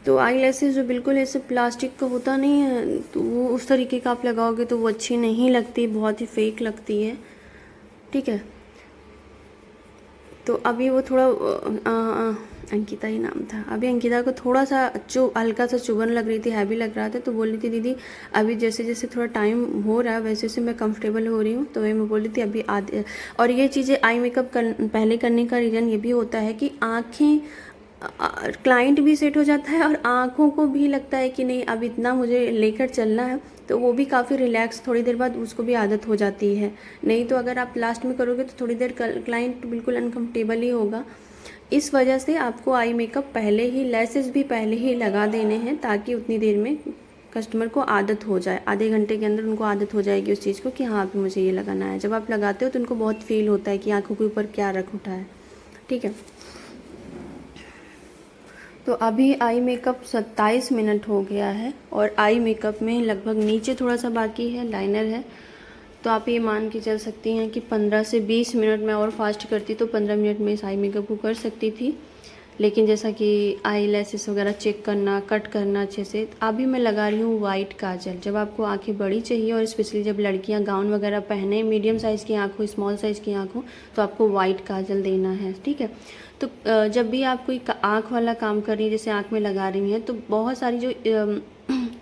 Speaker 1: तो आई लैसेस जो बिल्कुल ऐसे प्लास्टिक का होता नहीं है, तो वो उस तरीके का आप लगाओगे तो वो अच्छी नहीं लगती, बहुत ही फेक लगती है। ठीक है, तो अभी वो थोड़ा अंकिता ही नाम था, अभी अंकिता को थोड़ा सा हल्का सा चुभन लग रही थी, हैवी लग रहा था। तो बोल रही थी दीदी अभी जैसे जैसे थोड़ा टाइम हो रहा है वैसे वैसे मैं कंफर्टेबल हो रही हूँ। तो वही मैं बोल रही थी अभी आधे। और ये चीज़ें आई मेकअप पहले करने का रीज़न ये भी होता है कि आँखें, क्लाइंट भी सेट हो जाता है और आँखों को भी लगता है कि नहीं अब इतना मुझे लेकर चलना है, तो वो भी काफ़ी रिलैक्स, थोड़ी देर बाद उसको भी आदत हो जाती है। नहीं तो अगर आप लास्ट में करोगे तो थोड़ी देर क्लाइंट बिल्कुल अनकम्फर्टेबल ही होगा। इस वजह से आपको आई मेकअप पहले ही, लेसेस भी पहले ही लगा देने हैं ताकि उतनी देर में कस्टमर को आदत हो जाए। आधे घंटे के अंदर उनको आदत हो जाएगी उस चीज़ को कि हाँ अभी मुझे ये लगाना है। जब आप लगाते हो तो उनको बहुत फील होता है कि आँखों के ऊपर क्या रख उठा है। ठीक है, तो अभी आई मेकअप 27 मिनट हो गया है और आई मेकअप में लगभग नीचे थोड़ा सा बाकी है, लाइनर है। तो आप ये मान के चल सकती हैं कि 15 से 20 मिनट में और फास्ट करती तो 15 मिनट में इस आई मेकअप को कर सकती थी। लेकिन जैसा कि आई लैसेस वगैरह चेक करना, कट करना अच्छे से, अभी मैं लगा रही हूँ वाइट काजल। जब आपको आंखें बड़ी चाहिए और स्पेशली जब लड़कियाँ गाउन वगैरह पहने, मीडियम साइज़ की आँख हो, स्मॉल साइज़ की आँख हो, तो आपको वाइट काजल देना है। ठीक है, तो जब भी आप कोई आँख वाला काम कर रही है, जैसे आँख में लगा रही हैं, तो बहुत सारी जो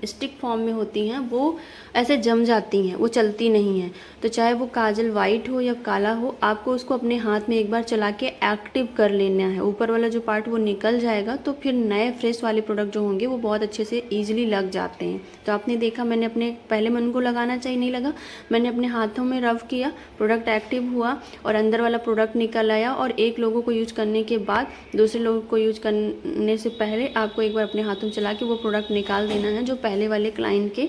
Speaker 1: स्टिक फॉर्म में होती हैं वो ऐसे जम जाती हैं, वो चलती नहीं हैं। तो चाहे वो काजल वाइट हो या काला हो, आपको उसको अपने हाथ में एक बार चला के एक्टिव कर लेना है। ऊपर वाला जो पार्ट वो निकल जाएगा, तो फिर नए फ्रेश वाले प्रोडक्ट जो होंगे वो बहुत अच्छे से ईजिली लग जाते हैं। तो आपने देखा, मैंने अपने पहले मन को लगाना चाहिए नहीं लगा, मैंने अपने हाथों में रब किया, प्रोडक्ट एक्टिव हुआ और अंदर वाला प्रोडक्ट निकल आया। और एक लोगों को यूज करने के बाद दूसरे लोगों को यूज करने से पहले आपको एक बार अपने हाथों में चला के वो प्रोडक्ट निकाल देना है जो पहले वाले क्लाइंट के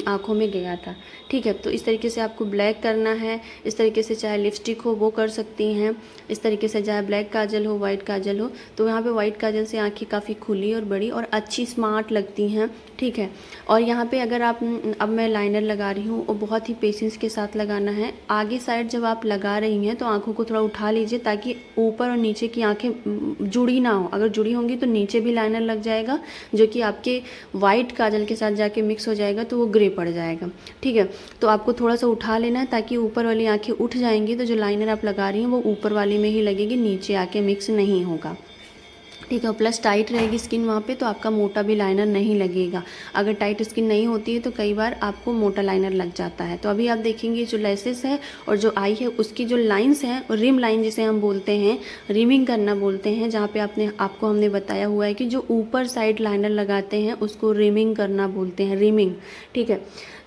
Speaker 1: आँखों में गया था। ठीक है, तो इस तरीके से आपको ब्लैक करना है। इस तरीके से चाहे लिपस्टिक हो वो कर सकती हैं, इस तरीके से चाहे ब्लैक काजल हो, वाइट काजल हो। तो यहाँ पे वाइट काजल से आँखें काफ़ी खुली और बड़ी और अच्छी स्मार्ट लगती हैं। ठीक है, और यहाँ पे अगर आप, अब मैं लाइनर लगा रही हूँ और बहुत ही पेशेंस के साथ लगाना है। आगे साइड जब आप लगा रही हैं तो आँखों को थोड़ा उठा लीजिए ताकि ऊपर और नीचे की आँखें जुड़ी ना हो। अगर जुड़ी होंगी तो नीचे भी लाइनर लग जाएगा, जो कि आपके वाइट काजल के साथ जाके मिक्स हो जाएगा तो वो ग्रे पड़ जाएगा। ठीक है, तो आपको थोड़ा सा उठा लेना है ताकि ऊपर वाली आंखें उठ जाएंगी, तो जो लाइनर आप लगा रही हैं वो ऊपर वाली में ही लगेगी, नीचे आके मिक्स नहीं होगा। ठीक है, प्लस टाइट रहेगी स्किन वहाँ पे तो आपका मोटा भी लाइनर नहीं लगेगा। अगर टाइट स्किन नहीं होती है तो कई बार आपको मोटा लाइनर लग जाता है। तो अभी आप देखेंगे जो लेसेस है और जो आई है उसकी जो लाइंस हैं, रिम लाइन जिसे हम बोलते हैं, रिमिंग करना बोलते हैं, जहाँ पे आपको हमने बताया हुआ है कि जो ऊपर साइड लाइनर लगाते हैं उसको रिमिंग करना बोलते हैं, रिमिंग। ठीक है,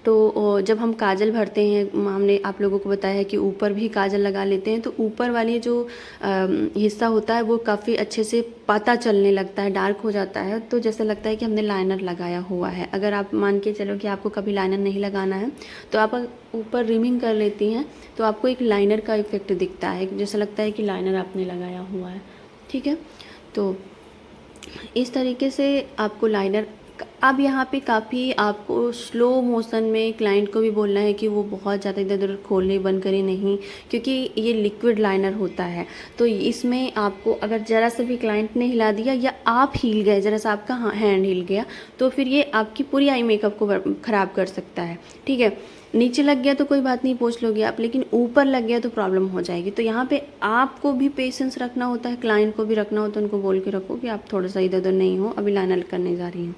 Speaker 1: तो जब हम काजल भरते हैं, हमने आप लोगों को बताया है कि ऊपर भी काजल लगा लेते हैं, तो ऊपर वाली जो हिस्सा होता है वो काफ़ी अच्छे से पता चलने लगता है, डार्क हो जाता है, तो जैसा लगता है कि हमने लाइनर लगाया हुआ है। अगर आप मान के चलो कि आपको कभी लाइनर नहीं लगाना है तो आप ऊपर रिमिंग कर लेती हैं तो आपको एक लाइनर का इफेक्ट दिखता है, जैसा लगता है कि लाइनर आपने लगाया हुआ है। ठीक है, तो इस तरीके से आपको लाइनर, अब यहाँ पे काफ़ी आपको स्लो मोशन में क्लाइंट को भी बोलना है कि वो बहुत ज़्यादा इधर उधर खोले बंद करे नहीं, क्योंकि ये लिक्विड लाइनर होता है। तो इसमें आपको अगर ज़रा सा भी क्लाइंट ने हिला दिया या आप हिल गए, ज़रा सा आपका हैंड हिल गया, तो फिर ये आपकी पूरी आई मेकअप को ख़राब कर सकता है। ठीक है, नीचे लग गया तो कोई बात नहीं, पोंछ लोगे आप, लेकिन ऊपर लग गया तो प्रॉब्लम हो जाएगी। तो यहाँ पे आपको भी पेशेंस रखना होता है, क्लाइंट को भी रखना होता है। उनको बोल के रखो कि आप थोड़ा सा इधर उधर नहीं हो, अभी लाइनर करने जा रही हैं,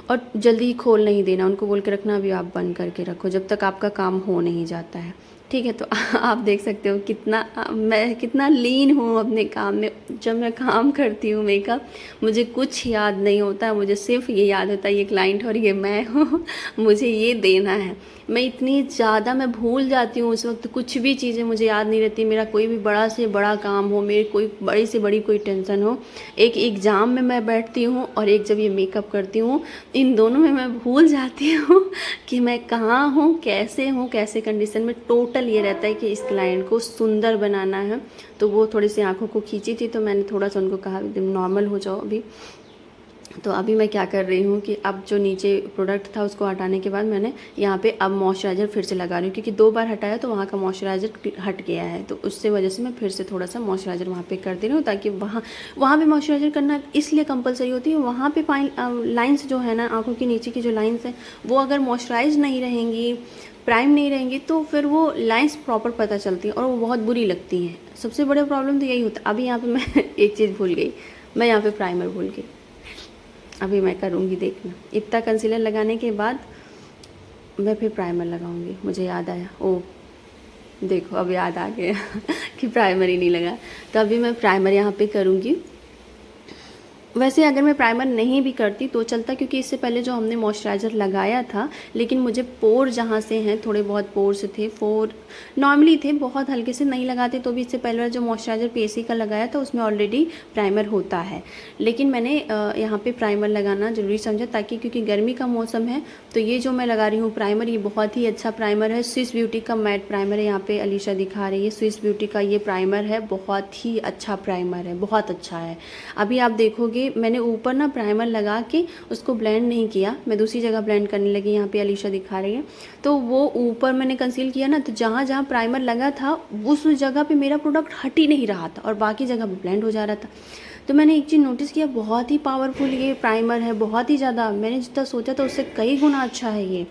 Speaker 1: और जल्दी ही खोल नहीं देना, उनको बोल के रखना अभी आप बंद करके रखो जब तक आपका काम हो नहीं जाता है। ठीक है, तो आप देख सकते हो कितना मैं कितना लीन हूँ अपने काम में। जब मैं काम करती हूँ मेकअप, मुझे कुछ याद नहीं होता, मुझे सिर्फ ये याद होता है ये क्लाइंट और ये मैं हूँ मुझे ये देना है। मैं इतनी ज़्यादा मैं भूल जाती हूँ उस वक्त, कुछ भी चीज़ें मुझे याद नहीं रहती। मेरा कोई भी बड़ा से बड़ा काम हो, मेरी कोई बड़ी से बड़ी कोई टेंशन हो, एक एग्ज़ाम में मैं बैठती हूँ और एक जब ये मेकअप करती हूँ, इन दोनों में मैं भूल जाती हूँ कि मैं कहाँ हूँ, कैसे कंडीशन में। टोटल ये रहता है कि इस क्लाइंट को सुंदर बनाना है। तो वो थोड़ी सी आँखों को खींची थी, तो मैंने थोड़ा सा उनको कहा नॉर्मल हो जाओ अभी। तो अभी मैं क्या कर रही हूँ कि अब जो नीचे प्रोडक्ट था उसको हटाने के बाद मैंने यहाँ पे अब मॉइस्चराइज़र फिर से लगा रही हूँ, क्योंकि 2 बार हटाया तो वहाँ का मॉइस्चराइज़र हट गया है। तो उससे वजह से मैं फिर से थोड़ा सा मॉइस्चराइज़र वहाँ पे कर दे रही हूँ, ताकि वहाँ पे मॉइस्चराइज़र करना इसलिए कंपलसरी होती है। वहाँ पे लाइन्स जो है ना, आँखों के नीचे की जो लाइन्स हैं, वो अगर मॉइस्चराइज नहीं रहेंगी, प्राइम नहीं रहेंगी, तो फिर वो लाइन्स प्रॉपर पता चलती हैं और वो बहुत बुरी लगती हैं। सबसे बड़ा प्रॉब्लम तो यही होता है। अभी यहाँ पे मैं एक चीज़ भूल गई, मैं यहाँ पे प्राइमर भूल गई। अभी मैं करूँगी, देखना, इतना कंसीलर लगाने के बाद मैं फिर प्राइमर लगाऊंगी। मुझे याद आया, ओ देखो अब याद आ गया कि प्राइमर ही नहीं लगा। तो अभी मैं प्राइमर यहाँ पे करूँगी। वैसे अगर मैं प्राइमर नहीं भी करती तो चलता, क्योंकि इससे पहले जो हमने मॉइस्चराइज़र लगाया था, लेकिन मुझे पोर जहाँ से हैं थोड़े बहुत पोर्स थे, नॉर्मली थे, बहुत हल्के से नहीं लगाते तो भी। इससे पहले जो मॉइस्चराइज़र पीएससी का लगाया था उसमें ऑलरेडी प्राइमर होता है, लेकिन मैंने यहाँ पे प्राइमर लगाना ज़रूरी समझा, ताकि क्योंकि गर्मी का मौसम है। तो ये जो मैं लगा रही हूँ प्राइमर, ये बहुत ही अच्छा प्राइमर है, स्विस ब्यूटी का मैट प्राइमर है। यहाँ पे अलीशा दिखा रही है, स्विस ब्यूटी का ये प्राइमर है, बहुत ही अच्छा प्राइमर है, बहुत अच्छा है। अभी आप देखोगे मैंने ऊपर ना प्राइमर लगा के उसको ब्लेंड नहीं किया, मैं दूसरी जगह ब्लेंड करने लगी। यहाँ पे अलीशा दिखा रही है, तो वो ऊपर मैंने कंसील किया ना, तो जहाँ जहाँ प्राइमर लगा था उस जगह पे मेरा प्रोडक्ट हट ही नहीं रहा था और बाकी जगह पे ब्लेंड हो जा रहा था। तो मैंने एक चीज़ नोटिस किया, बहुत ही पावरफुल ये प्राइमर है, बहुत ही ज़्यादा, मैंने जितना सोचा था उससे कई गुना अच्छा है ये।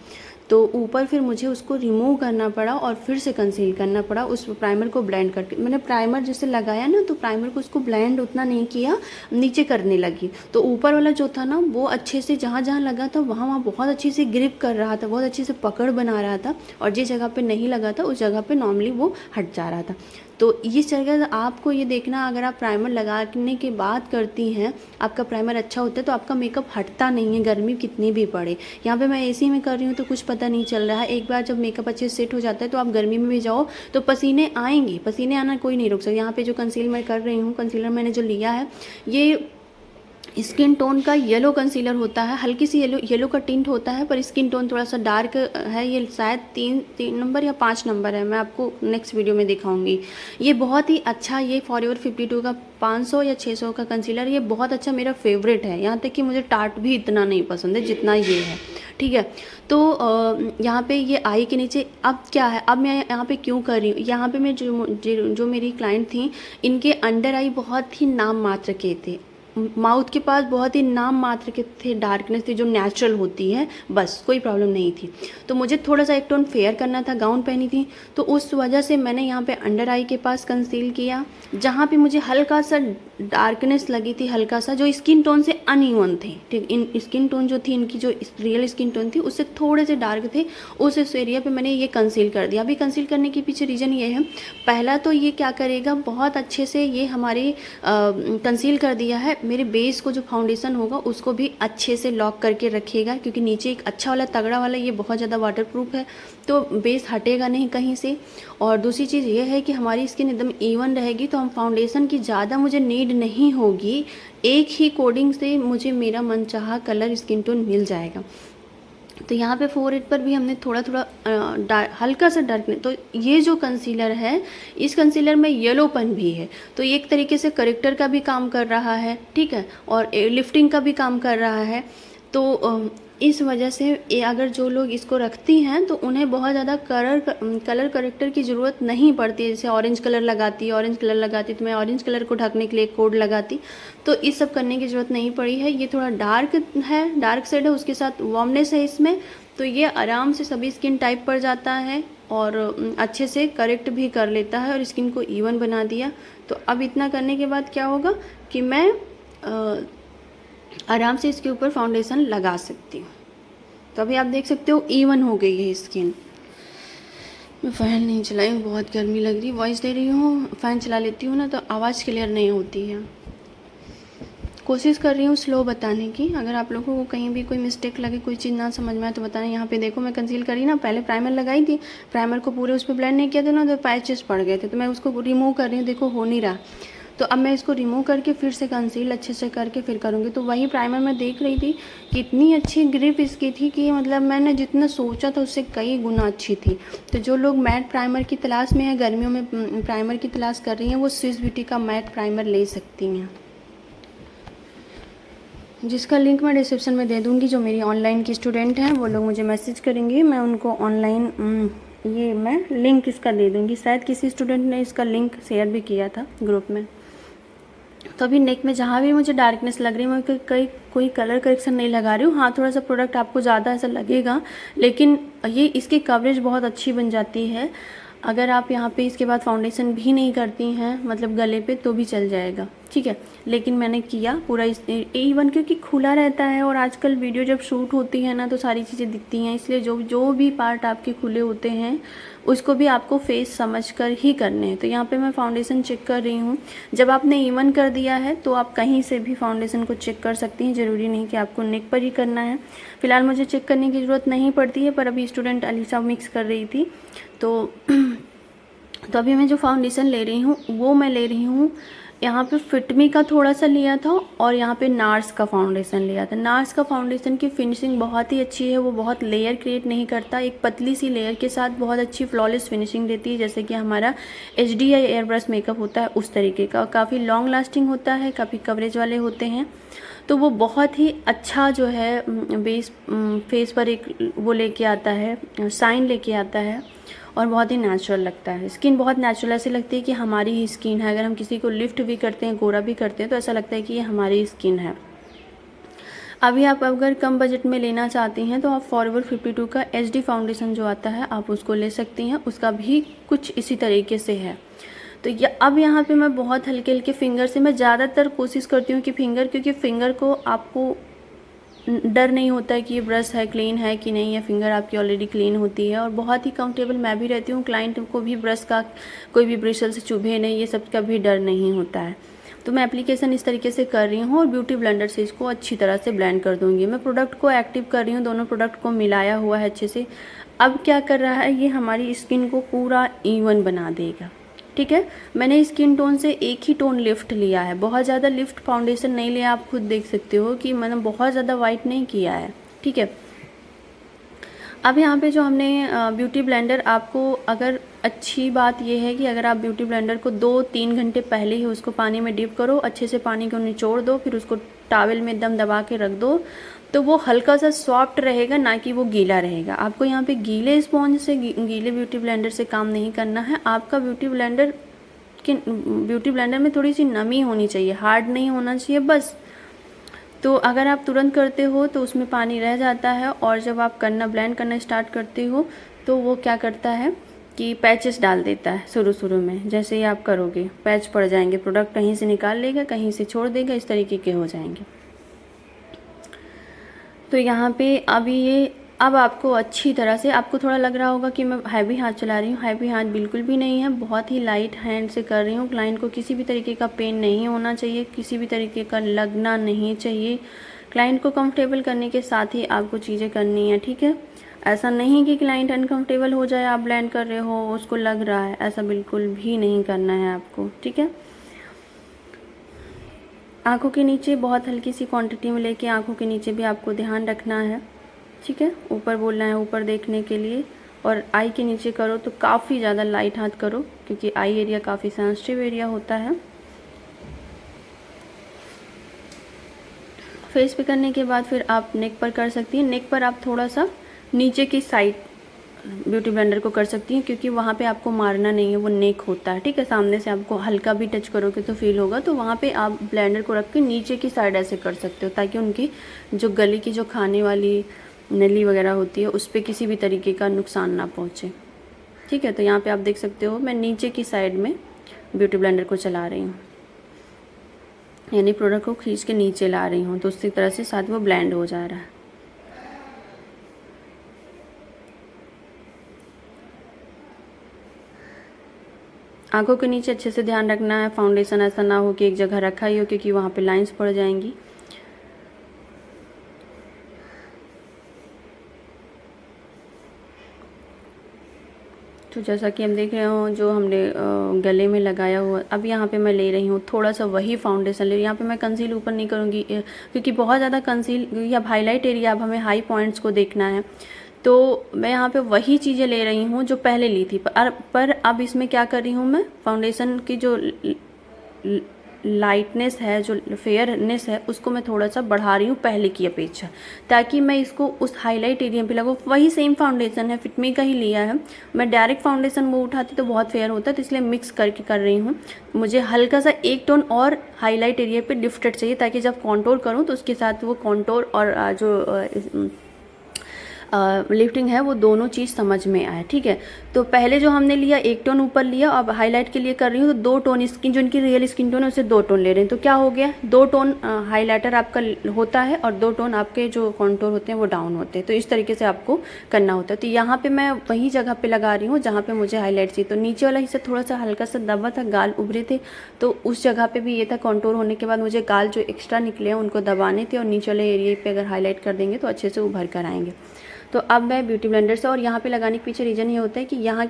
Speaker 1: तो ऊपर फिर मुझे उसको रिमूव करना पड़ा और फिर से कंसील करना पड़ा उस प्राइमर को ब्लेंड करके। मैंने प्राइमर जैसे लगाया ना, तो प्राइमर को उसको ब्लेंड उतना नहीं किया, नीचे करने लगी। तो ऊपर वाला जो था ना, वो अच्छे से जहाँ जहाँ लगा था वहाँ बहुत अच्छे से ग्रिप कर रहा था, बहुत अच्छे से पकड़ बना रहा था, और जिस जगह पे नहीं लगा था उस जगह पे नॉर्मली वो हट जा रहा था। तो इस जगह आपको ये देखना, अगर आप प्राइमर लगाने के बाद करती हैं, आपका प्राइमर अच्छा होता है तो आपका मेकअप हटता नहीं है, गर्मी कितनी भी पड़े। यहाँ पे मैं एसी में कर रही हूँ तो कुछ पता नहीं चल रहा है। एक बार जब मेकअप अच्छे से सेट हो जाता है तो आप गर्मी में भी जाओ तो पसीने आएंगे, पसीने आना कोई नहीं रोक सकता। यहाँ पे जो कंसील मैं कर रही हूँ, कंसीलर मैंने जो लिया है, ये स्किन टोन का येलो कंसीलर होता है, हल्की सी येलो का टिंट होता है, पर स्किन टोन थोड़ा सा डार्क है। ये शायद 3 नंबर या 5 नंबर है, मैं आपको नेक्स्ट वीडियो में दिखाऊंगी। ये बहुत ही अच्छा, ये फॉरएवर 52 का 500 या 600 का कंसीलर, ये बहुत अच्छा, मेरा फेवरेट है। यहाँ तक कि मुझे टार्ट भी इतना नहीं पसंद है जितना ये है। ठीक है, तो यहाँ पे ये आई के नीचे अब क्या है, अब मैं यहाँ पे क्यों कर रही हूँ, यहाँ पे मैं जो मेरी क्लाइंट थी, इनके अंडर आई बहुत ही नाम मात्र के थे, माउथ के पास बहुत ही नाम मात्र के थे, डार्कनेस थी जो नेचुरल होती है, बस कोई प्रॉब्लम नहीं थी। तो मुझे थोड़ा सा एक टोन फेयर करना था, गाउन पहनी थी, तो उस वजह से मैंने यहाँ पे अंडर आई के पास कंसील किया, जहाँ पे मुझे हल्का सा डार्कनेस लगी थी, हल्का सा, जो स्किन टोन से अनइवन थे। ठीक, इन स्किन टोन जो थी इनकी, जो रियल स्किन टोन थी उससे थोड़े से डार्क थे, उस एरिया पे मैंने ये कंसील कर दिया। अभी कंसील करने के पीछे रीज़न ये है, पहला तो ये क्या करेगा, बहुत अच्छे से ये हमारी कंसील कर दिया है, मेरे बेस को जो फाउंडेशन होगा उसको भी अच्छे से लॉक करके रखिएगा, क्योंकि नीचे एक अच्छा वाला तगड़ा वाला ये बहुत ज़्यादा वाटरप्रूफ है, तो बेस हटेगा नहीं कहीं से। और दूसरी चीज़ ये है कि हमारी स्किन एकदम इवन रहेगी, तो हम फाउंडेशन की ज़्यादा मुझे नीड नहीं होगी, एक ही कोडिंग से मुझे मेरा मनचाहा कलर स्किन टोन मिल जाएगा। तो यहाँ पे फोरहेड पर भी हमने थोड़ा थोड़ा हल्का सा डार्कनेस। तो ये जो कंसीलर है, इस कंसीलर में येलोपन भी है, तो ये एक तरीके से करेक्टर का भी काम कर रहा है, ठीक है, और लिफ्टिंग का भी काम कर रहा है। तो इस वजह से ये अगर जो लोग इसको रखती हैं तो उन्हें बहुत ज़्यादा कलर करेक्टर की ज़रूरत नहीं पड़ती है। जैसे ऑरेंज कलर लगाती तो मैं ऑरेंज कलर को ढकने के लिए कोड लगाती, तो इस सब करने की ज़रूरत नहीं पड़ी है। ये थोड़ा डार्क है, डार्क शेड है, उसके साथ वार्मनेस है इसमें, तो ये आराम से सभी स्किन टाइप पर जाता है और अच्छे से करेक्ट भी कर लेता है और स्किन को इवन बना दिया। तो अब इतना करने के बाद क्या होगा कि मैं आराम से इसके ऊपर फाउंडेशन लगा सकती हूँ। तो अभी आप देख सकते हो इवन हो गई है स्किन। मैं फ़ैन नहीं चलाई हूँ, बहुत गर्मी लग रही है, वॉइस दे रही हूँ, फ़ैन चला लेती हूँ ना तो आवाज़ क्लियर नहीं होती है। कोशिश कर रही हूँ स्लो बताने की। अगर आप लोगों को कहीं भी कोई मिस्टेक लगे, कोई चीज़ ना समझ में आए तो बताना। यहाँ पे देखो मैं कंसील करी ना, पहले प्राइमर लगाई थी, प्राइमर को पूरे उस पर ब्लेंड नहीं किया था ना, तो पैचेस पड़ गए थे, तो मैं उसको रिमूव कर रही हूँ, देखो हो नहीं रहा। तो अब मैं इसको रिमूव करके फिर से कंसील अच्छे से करके फिर करूँगी। तो वही प्राइमर मैं देख रही थी कि इतनी अच्छी ग्रिप इसकी थी कि मतलब मैंने जितना सोचा था उससे कई गुना अच्छी थी। तो जो लोग मैट प्राइमर की तलाश में है, गर्मियों में प्राइमर की तलाश कर रही हैं, वो स्विस ब्यूटी का मैट प्राइमर ले सकती हैं, जिसका लिंक मैं डिस्क्रिप्शन में दे दूँगी। जो मेरी ऑनलाइन की स्टूडेंट हैं वो लोग मुझे मैसेज करेंगे, मैं उनको ऑनलाइन ये मैं लिंक इसका दे दूँगी। शायद किसी स्टूडेंट ने इसका लिंक शेयर भी किया था ग्रुप में। तो अभी नेक में जहाँ भी मुझे डार्कनेस लग रही है, मैं कोई कलर करेक्शन नहीं लगा रही हूँ। हाँ, थोड़ा सा प्रोडक्ट आपको ज़्यादा ऐसा लगेगा, लेकिन ये इसकी कवरेज बहुत अच्छी बन जाती है। अगर आप यहाँ पे इसके बाद फाउंडेशन भी नहीं करती हैं, मतलब गले पे, तो भी चल जाएगा, ठीक है। लेकिन मैंने किया पूरा इवन, क्योंकि खुला रहता है और आजकल वीडियो जब शूट होती है ना तो सारी चीज़ें दिखती हैं, इसलिए जो भी पार्ट आपके खुले होते हैं उसको भी आपको फेस समझकर ही करने हैं। तो यहाँ पे मैं फाउंडेशन चेक कर रही हूँ। जब आपने इवन कर दिया है तो आप कहीं से भी फाउंडेशन को चेक कर सकती हैं, ज़रूरी नहीं कि आपको नेक पर ही करना है। फ़िलहाल मुझे चेक करने की ज़रूरत नहीं पड़ती है, पर अभी स्टूडेंट अलीसा मिक्स कर रही थी तो अभी मैं जो फाउंडेशन ले रही हूँ वो मैं ले रही हूँ, यहाँ पे फिटमी का थोड़ा सा लिया था और यहाँ पे नार्स का फाउंडेशन लिया था। नार्स का फाउंडेशन की फिनिशिंग बहुत ही अच्छी है, वो बहुत लेयर क्रिएट नहीं करता, एक पतली सी लेयर के साथ बहुत अच्छी फ्लॉलेस फिनिशिंग देती है, जैसे कि हमारा HDI एयर ब्रश मेकअप होता है उस तरीके का। काफ़ी लॉन्ग लास्टिंग होता है, काफ़ी कवरेज वाले होते हैं, तो वो बहुत ही अच्छा जो है फेस पर एक वो लेके आता है, शाइन लेके आता है और बहुत ही नेचुरल लगता है। स्किन बहुत नेचुरल ऐसी लगती है कि हमारी ही स्किन है। अगर हम किसी को लिफ्ट भी करते हैं, गोरा भी करते हैं, तो ऐसा लगता है कि ये हमारी स्किन है। अभी आप अगर कम बजट में लेना चाहती हैं तो आप फॉरएवर 52 का HD फाउंडेशन जो आता है आप उसको ले सकती हैं, उसका भी कुछ इसी तरीके से है। तो अब यहाँ पे मैं बहुत हल्के हल्के फिंगर से, मैं ज़्यादातर कोशिश करती हूँ कि क्योंकि फिंगर को आपको डर नहीं होता है कि ये ब्रश है क्लीन है कि नहीं, या फिंगर आपकी ऑलरेडी क्लीन होती है और बहुत ही कंफर्टेबल मैं भी रहती हूँ। क्लाइंट को भी ब्रश का कोई भी ब्रिशल से चुभे नहीं, ये सब का भी डर नहीं होता है। तो मैं एप्लीकेशन इस तरीके से कर रही हूँ और ब्यूटी ब्लेंडर से इसको अच्छी तरह से ब्लेंड कर दूँगी। मैं प्रोडक्ट को एक्टिव कर रही हूँ, दोनों प्रोडक्ट को मिलाया हुआ है अच्छे से। अब क्या कर रहा है, ये हमारी स्किन को पूरा इवन बना देगा, ठीक है। मैंने स्किन टोन से एक ही टोन लिफ्ट लिया है, बहुत ज़्यादा लिफ्ट फाउंडेशन नहीं लिया। आप खुद देख सकते हो कि मैंने बहुत ज़्यादा वाइट नहीं किया है, ठीक है। अब यहाँ पे जो हमने ब्यूटी ब्लेंडर, आपको अगर अच्छी बात यह है कि अगर आप ब्यूटी ब्लेंडर को 2-3 घंटे पहले ही उसको पानी में डिप करो, अच्छे से पानी को निचोड़ दो, फिर उसको टॉवल में एकदम दबा के रख दो, तो वो हल्का सा सॉफ्ट रहेगा, ना कि वो गीला रहेगा। आपको यहाँ पे गीले स्पॉन्ज से, गीले ब्यूटी ब्लेंडर से काम नहीं करना है। आपका ब्यूटी ब्लेंडर में थोड़ी सी नमी होनी चाहिए, हार्ड नहीं होना चाहिए बस। तो अगर आप तुरंत करते हो तो उसमें पानी रह जाता है, और जब आप ब्लेंड करना स्टार्ट करते हो तो वो क्या करता है कि पैचेस डाल देता है। शुरू में जैसे ही आप करोगे पैच पड़ जाएंगे, प्रोडक्ट कहीं से निकाल लेगा, कहीं से छोड़ देगा, इस तरीके के हो जाएंगे। तो यहाँ पे अब आपको अच्छी तरह से, आपको थोड़ा लग रहा होगा कि मैं हैवी हाथ चला रही हूँ, हैवी हाथ बिल्कुल भी नहीं है, बहुत ही लाइट हैंड से कर रही हूँ। क्लाइंट को किसी भी तरीके का पेन नहीं होना चाहिए, किसी भी तरीके का लगना नहीं चाहिए। क्लाइंट को कंफर्टेबल करने के साथ ही आपको चीज़ें करनी है, ठीक है। ऐसा नहीं कि क्लाइंट अनकंफर्टेबल हो जाए, आप ब्लेंड कर रहे हो उसको लग रहा है, ऐसा बिल्कुल भी नहीं करना है आपको, ठीक है। आँखों के नीचे बहुत हल्की सी क्वांटिटी में लेके आँखों के नीचे भी आपको ध्यान रखना है। ठीक है, ऊपर बोलना है, ऊपर देखने के लिए। और आई के नीचे करो तो काफ़ी ज़्यादा लाइट हाथ करो, क्योंकि आई एरिया काफ़ी सेंसिटिव एरिया होता है। फेस पे करने के बाद फिर आप नेक पर कर सकती हैं। नेक पर आप थोड़ा सा नीचे की साइड ब्यूटी ब्लेंडर को कर सकती हैं, क्योंकि वहाँ पे आपको मारना नहीं है, वो नेक होता है। ठीक है, सामने से आपको हल्का भी टच करोगे तो फील होगा, तो वहाँ पे आप ब्लेंडर को रख के नीचे की साइड ऐसे कर सकते हो, ताकि उनकी जो गले की जो खाने वाली नली वगैरह होती है उस पर किसी भी तरीके का नुकसान ना पहुँचे। ठीक है, तो यहाँ पे आप देख सकते हो मैं नीचे की साइड में ब्यूटी ब्लेंडर को चला रही हूँ, यानी प्रोडक्ट को खींच के नीचे ला रही हूँ, तो उसी तरह से साथ वो ब्लेंड हो जा रहा है। आंखों के नीचे अच्छे से ध्यान रखना है, फाउंडेशन ऐसा ना हो कि एक जगह रखा ही हो, क्योंकि वहाँ पे लाइंस पड़ जाएंगी। तो जैसा कि हम देख रहे हो जो हमने गले में लगाया हुआ, अब यहाँ पे मैं ले रही हूँ थोड़ा सा वही फाउंडेशन ले रही हूँ। यहाँ पे मैं कंसील ऊपर नहीं करूँगी, क्योंकि बहुत ज़्यादा कंसील या हाईलाइट एरिया अब हमें हाई पॉइंट्स को देखना है, तो मैं यहाँ पे वही चीज़ें ले रही हूँ जो पहले ली थी। पर अब इसमें क्या कर रही हूँ, मैं फाउंडेशन की जो लाइटनेस है, जो फेयरनेस है, उसको मैं थोड़ा सा बढ़ा रही हूँ पहले की अपेक्षा, ताकि मैं इसको उस हाईलाइट एरिया पे लगाऊँ। वही सेम फाउंडेशन है, फिटमी का ही लिया है। मैं डायरेक्ट फाउंडेशन वो उठाती तो बहुत फेयर होता, तो इसलिए मिक्स करके कर रही हूँ। मुझे हल्का सा एक टोन और हाईलाइट एरिया पे डिफ्टेड चाहिए, ताकि जब कॉन्टोर करूँ तो उसके साथ वो कॉन्टोर और जो लिफ्टिंग है वो दोनों चीज़ समझ में आए। ठीक है, तो पहले जो हमने लिया एक टोन ऊपर लिया, अब हाईलाइट के लिए कर रही हूँ तो 2 टोन, स्किन जो इनकी रियल स्किन टोन है उससे 2 टोन ले रहे हैं। तो क्या हो गया, 2 टोन हाईलाइटर आपका होता है और 2 टोन आपके जो कॉन्टोर होते हैं वो डाउन होते हैं। तो इस तरीके से आपको करना होता है। तो यहाँ पे मैं वही जगह पे लगा रही हूँ जहाँ पे मुझे हाईलाइट चाहिए। तो नीचे वाला हिस्सा थोड़ा सा हल्का सा दबा था, गाल उभरे थे, तो उस जगह पे भी ये था। कॉन्टोर होने के बाद मुझे गाल जो एक्स्ट्रा निकले हैं उनको दबाने थे, और नीचे वाले एरिया पे अगर हाईलाइट कर देंगे तो अच्छे से उभर कर आएंगे। तो अब मैं ब्यूटी ब्लेंडर से, और यहाँ पे लगाने के पीछे रीज़न ये होता है कि यहाँ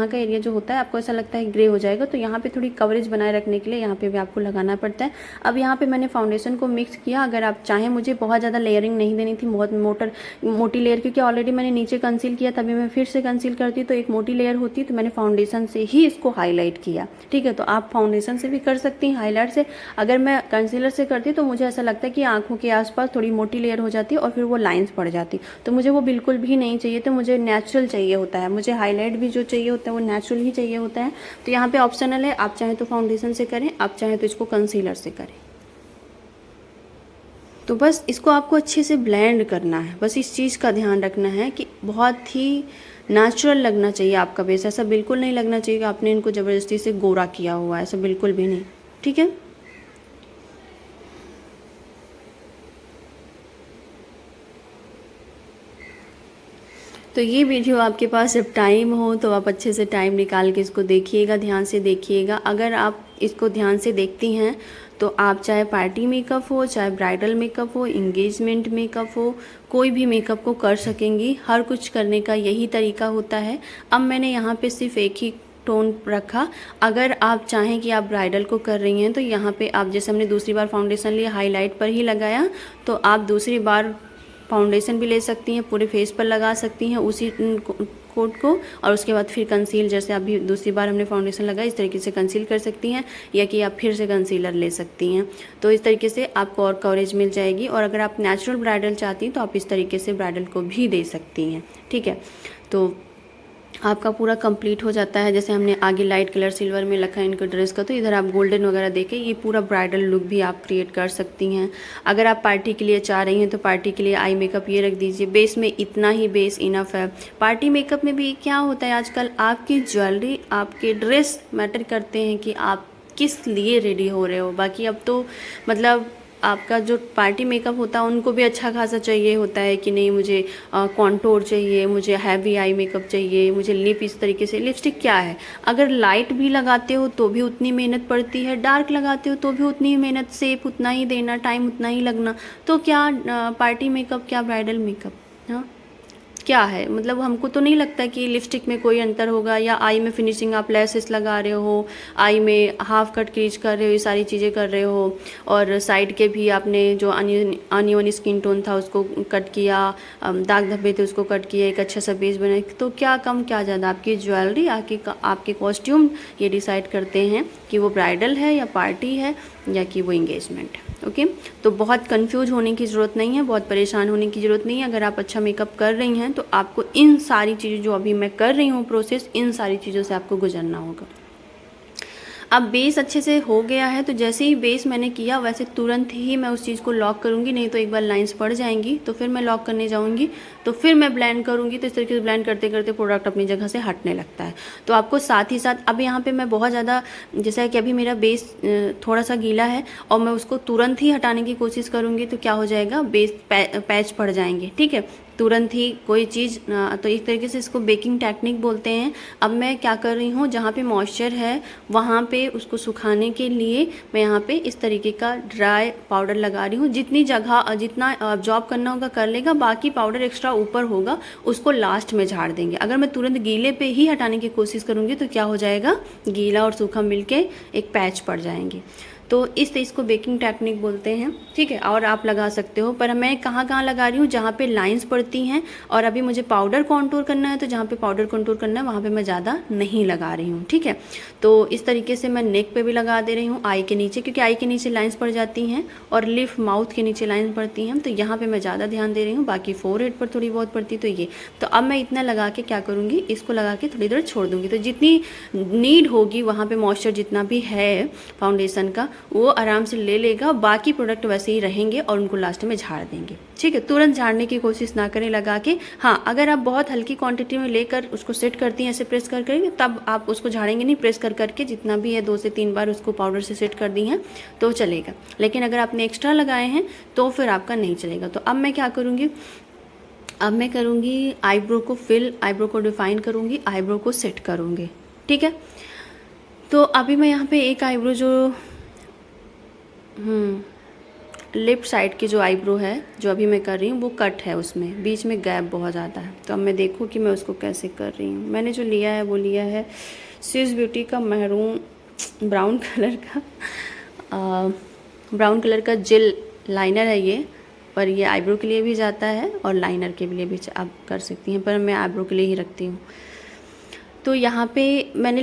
Speaker 1: का एरिया जो होता है आपको ऐसा लगता है ग्रे हो जाएगा, तो यहाँ पे थोड़ी कवरेज बनाए रखने के लिए यहाँ पे भी आपको लगाना पड़ता है। अब यहाँ पे मैंने फाउंडेशन को मिक्स किया। अगर आप चाहें, मुझे बहुत ज़्यादा लेयरिंग नहीं देनी थी, बहुत मोटी लेयर, क्योंकि ऑलरेडी मैंने नीचे कंसील किया, तभी मैं फिर से कंसील करती तो एक मोटी लेयर होती, तो मैंने फाउंडेशन से ही इसको हाईलाइट किया। ठीक है, तो आप फाउंडेशन से भी कर सकती हैं, हाईलाइट से। अगर मैं कंसीलर से करती तो मुझे ऐसा लगता है कि आँखों के आसपास थोड़ी मोटी लेयर हो जाती और फिर वो लाइन्स पड़ जाती, तो मुझे वो बिल्कुल भी नहीं चाहिए। तो मुझे नेचुरल चाहिए होता है, मुझे हाईलाइट भी जो चाहिए होता है वो नेचुरल ही चाहिए होता है। तो यहाँ पे ऑप्शनल है, आप चाहें तो फाउंडेशन से करें, आप चाहें तो इसको कंसीलर से करें। तो बस इसको आपको अच्छे से ब्लेंड करना है, बस इस चीज़ का ध्यान रखना है कि बहुत ही नेचुरल लगना चाहिए आपका बेस। ऐसा बिल्कुल नहीं लगना चाहिए कि आपने इनको ज़बरदस्ती से गोरा किया हुआ है, ऐसा बिल्कुल भी नहीं। ठीक है, तो ये वीडियो आपके पास जब टाइम हो तो आप अच्छे से टाइम निकाल के इसको देखिएगा, ध्यान से देखिएगा। अगर आप इसको ध्यान से देखती हैं तो आप चाहे पार्टी मेकअप हो, चाहे ब्राइडल मेकअप हो, इंगेजमेंट मेकअप हो, कोई भी मेकअप को कर सकेंगी। हर कुछ करने का यही तरीका होता है। अब मैंने यहाँ पे सिर्फ एक ही टोन रखा। अगर आप चाहें कि आप ब्राइडल को कर रही हैं तो यहाँ पे आप, जैसे हमने दूसरी बार फाउंडेशन लिया, हाईलाइट पर ही लगाया, तो आप दूसरी बार फाउंडेशन भी ले सकती हैं, पूरे फेस पर लगा सकती हैं उसी कोट को, और उसके बाद फिर कंसील, जैसे अभी दूसरी बार हमने फाउंडेशन लगाया इस तरीके से कंसील कर सकती हैं, या कि आप फिर से कंसीलर ले सकती हैं। तो इस तरीके से आपको और कवरेज मिल जाएगी। और अगर आप नेचुरल ब्राइडल चाहती हैं तो आप इस तरीके से ब्राइडल को भी दे सकती हैं। ठीक है, तो आपका पूरा कंप्लीट हो जाता है। जैसे हमने आगे लाइट कलर सिल्वर में रखा है इनका ड्रेस का, तो इधर आप गोल्डन वगैरह देके ये पूरा ब्राइडल लुक भी आप क्रिएट कर सकती हैं। अगर आप पार्टी के लिए चाह रही हैं तो पार्टी के लिए आई मेकअप ये रख दीजिए। बेस में इतना ही बेस इनफ है। पार्टी मेकअप में भी क्या होता है आजकल, आपकी ज्वेलरी, आपके ड्रेस मैटर करते हैं कि आप किस लिए रेडी हो रहे हो। बाकी अब तो मतलब आपका जो पार्टी मेकअप होता है उनको भी अच्छा खासा चाहिए होता है कि नहीं, मुझे कॉन्टोर चाहिए, मुझे हैवी आई मेकअप चाहिए, मुझे लिप इस तरीके से। लिपस्टिक क्या है, अगर लाइट भी लगाते हो तो भी उतनी मेहनत पड़ती है, डार्क लगाते हो तो भी उतनी ही मेहनत, शेप उतना ही देना, टाइम उतना ही लगना। तो क्या पार्टी मेकअप, क्या ब्राइडल मेकअप। हाँ, क्या है, मतलब हमको तो नहीं लगता कि लिपस्टिक में कोई अंतर होगा, या आई में फिनिशिंग आप लैसेस लगा रहे हो, आई में हाफ कट क्रीज कर रहे हो, ये सारी चीज़ें कर रहे हो, और साइड के भी आपने जो अनइवन स्किन टोन था उसको कट किया, दाग धब्बे थे उसको कट किया, एक अच्छा सा बेस बनाया। तो क्या कम क्या ज़्यादा, आपकी ज्वेलरी आपके कॉस्ट्यूम ये डिसाइड करते हैं कि वो ब्राइडल है या पार्टी है या कि वो इंगेजमेंट है। ओके, तो बहुत कंफ्यूज होने की ज़रूरत नहीं है, बहुत परेशान होने की ज़रूरत नहीं है। अगर आप अच्छा मेकअप कर रही हैं तो आपको इन सारी चीज़ों जो अभी मैं कर रही हूँ प्रोसेस, इन सारी चीज़ों से आपको गुजरना होगा। अब बेस अच्छे से हो गया है, तो जैसे ही बेस मैंने किया वैसे तुरंत ही मैं उस चीज़ को लॉक करूँगी, नहीं तो एक बार लाइंस पड़ जाएंगी, तो फिर मैं लॉक करने जाऊँगी, तो फिर मैं ब्लेंड करूँगी। तो इस तरीके से ब्लेंड करते करते प्रोडक्ट अपनी जगह से हटने लगता है। तो आपको साथ ही साथ अब यहाँ पे मैं बहुत ज़्यादा, जैसा कि अभी मेरा बेस थोड़ा सा गीला है और मैं उसको तुरंत ही हटाने की कोशिश करूँगी, तो क्या हो जाएगा, बेस पैच पड़ जाएंगे। ठीक है, तुरंत ही कोई चीज़, तो एक तरीके से इसको बेकिंग टेक्निक बोलते हैं। अब मैं क्या कर रही हूँ, जहाँ पे मॉइस्चर है वहाँ पे उसको सुखाने के लिए मैं यहाँ पे इस तरीके का ड्राई पाउडर लगा रही हूँ। जितनी जगह जितना ऑब्जॉर्ब करना होगा कर लेगा, बाकी पाउडर एक्स्ट्रा ऊपर होगा उसको लास्ट में झाड़ देंगे। अगर मैं तुरंत गीले पे ही हटाने की कोशिश करूँगी तो क्या हो जाएगा, गीला और सूखा मिलके एक पैच पड़ जाएंगे। तो इस इसको बेकिंग टेक्निक बोलते हैं। ठीक है, और आप लगा सकते हो, पर मैं कहाँ कहाँ लगा रही हूँ, जहाँ पे लाइंस पड़ती हैं और अभी मुझे पाउडर कॉन्टूर करना है, तो जहाँ पे पाउडर कॉन्टूर करना है वहाँ पे मैं ज़्यादा नहीं लगा रही हूँ। ठीक है, तो इस तरीके से मैं नेक पे भी लगा दे रही हूँ, आई के नीचे, क्योंकि आई के नीचे लाइंस पड़ जाती हैं और लिप माउथ के नीचे लाइंस पड़ती हैं, तो यहाँ पर मैं ज़्यादा ध्यान दे रही हूँ। बाकी फोरहेड पर थोड़ी बहुत पड़ती, तो ये, तो अब मैं इतना लगा के क्या करूँगी, इसको लगा के थोड़ी देर छोड़ दूँगी। तो जितनी नीड होगी वहाँ पर मॉइस्चर जितना भी है फाउंडेशन का, वो आराम से ले लेगा, बाकी प्रोडक्ट वैसे ही रहेंगे और उनको लास्ट में झाड़ देंगे। ठीक है, तुरंत झाड़ने की कोशिश ना करें लगा के। हाँ, अगर आप बहुत हल्की क्वांटिटी में लेकर उसको सेट करती हैं ऐसे प्रेस कर करके, तब आप उसको झाड़ेंगे नहीं, प्रेस कर करके जितना भी है 2 से 3 बार उसको पाउडर से सेट कर दी हैं तो चलेगा। लेकिन अगर आपने एक्स्ट्रा लगाए हैं तो फिर आपका नहीं चलेगा। तो अब मैं क्या करूँगी, अब मैं करूँगी आईब्रो को फिल, आईब्रो को डिफाइन करूँगी, आईब्रो को सेट करूँगी। ठीक है, तो अभी मैं यहाँ पे एक आईब्रो जो लिप साइड की जो आईब्रो है जो अभी मैं कर रही हूँ वो कट है, उसमें बीच में गैप बहुत ज़्यादा है। तो अब मैं देखूँ कि मैं उसको कैसे कर रही हूँ। मैंने जो लिया है वो लिया है स्विस ब्यूटी का मैरून ब्राउन कलर का जेल लाइनर है ये, पर ये आईब्रो के लिए भी जाता है और लाइनर के लिए भी आप कर सकती हैं, पर मैं आईब्रो के लिए ही रखती हूँ। तो यहाँ पे मैंने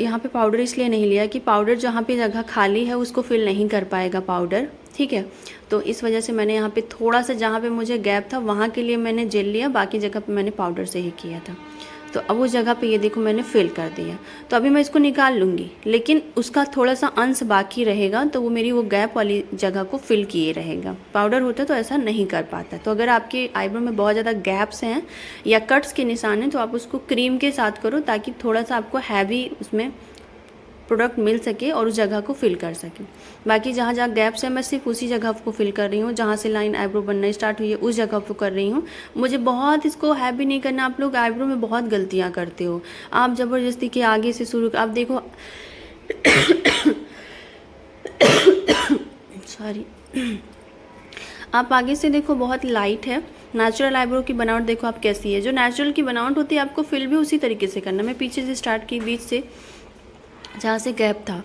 Speaker 1: यहाँ पे पाउडर इसलिए नहीं लिया कि पाउडर जहाँ पे जगह खाली है उसको फिल नहीं कर पाएगा पाउडर। ठीक है, तो इस वजह से मैंने यहाँ पे थोड़ा सा जहाँ पे मुझे गैप था वहाँ के लिए मैंने जेल लिया, बाकी जगह पे मैंने पाउडर से ही किया था। तो अब उस जगह पे ये देखो मैंने फिल कर दिया। तो अभी मैं इसको निकाल लूँगी, लेकिन उसका थोड़ा सा अंश बाकी रहेगा, तो वो मेरी वो गैप वाली जगह को फिल किए रहेगा। पाउडर होता तो ऐसा नहीं कर पाता। तो अगर आपके आईब्रो में बहुत ज़्यादा गैप्स हैं या कट्स के निशान हैं तो आप उसको क्रीम के साथ करो, ताकि थोड़ा सा आपको हैवी उसमें प्रोडक्ट मिल सके और उस जगह को फिल कर सके। बाकी जहाँ जहाँ गैप्स है मैं सिर्फ उसी जगह को फिल कर रही हूँ, जहाँ से लाइन आईब्रो बनना स्टार्ट हुई है उस जगह को कर रही हूँ। मुझे बहुत इसको हैवी नहीं करना। आप लोग आईब्रो में बहुत गलतियाँ करते हो, आप ज़बरदस्ती के आगे से शुरू, आप देखो सॉरी आप आगे से देखो बहुत लाइट है। नेचुरल आईब्रो की बनावट देखो आप कैसी है। जो नेचुरल की बनावट होती है आपको फिल भी उसी तरीके से करना। मैं पीछे से स्टार्ट की, बीच से जहाँ से गैप था,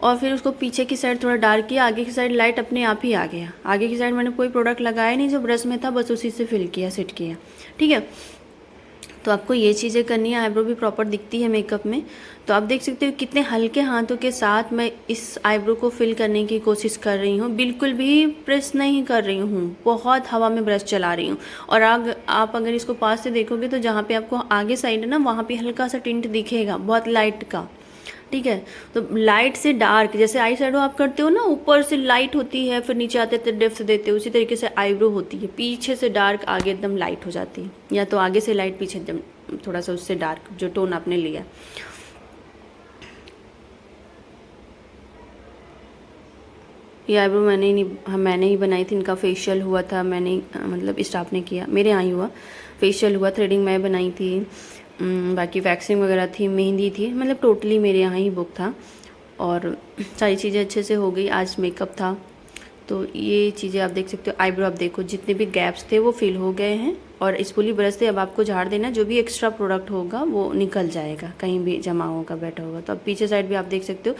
Speaker 1: और फिर उसको पीछे की साइड थोड़ा डार्क किया, आगे की साइड लाइट अपने आप ही आ गया। आगे की साइड मैंने कोई प्रोडक्ट लगाया नहीं, जो ब्रश में था बस उसी से फिल किया, सेट किया। ठीक है, तो आपको ये चीज़ें करनी है। आईब्रो भी प्रॉपर दिखती है मेकअप में। तो आप देख सकते हो कितने हल्के हाथों के साथ मैं इस आईब्रो को फिल करने की कोशिश कर रही हूँ। बिल्कुल भी प्रेस नहीं कर रही हूँ, बहुत हवा में ब्रश चला रही हूँ। और आप अगर इसको पास से देखोगे तो जहाँ पे आपको आगे साइड है ना, वहाँ पे हल्का सा टिंट दिखेगा, बहुत लाइट का। ठीक है, तो लाइट से डार्क, जैसे आई शेडो आप करते हो ना, ऊपर से लाइट होती है फिर नीचे आते तो डेप्थ देते हो, उसी तरीके से आईब्रो होती है, पीछे से डार्क आगे एकदम लाइट हो जाती है, या तो आगे से लाइट पीछे एकदम थोड़ा सा उससे डार्क, जो टोन आपने लिया। ये आईब्रो मैंने ही बनाई थी। इनका फेशियल हुआ था, मैंने मतलब स्टाफ ने किया, मेरे यहाँ ही हुआ। फेशियल हुआ, थ्रेडिंग मैं बनाई थी, बाकी वैक्सिंग वगैरह थी, मेहंदी थी, मतलब टोटली मेरे यहाँ ही बुक था। और सारी चीज़ें अच्छे से हो गई। आज मेकअप था, तो ये चीज़ें आप देख सकते हो। आईब्रो आप देखो जितने भी गैप्स थे वो फिल हो गए हैं, और इस पुली ब्रश से अब आपको झाड़ देना, जो भी एक्स्ट्रा प्रोडक्ट होगा वो निकल जाएगा, कहीं भी जमा होगा बैठा होगा। तो अब पीछे साइड भी आप देख सकते हो।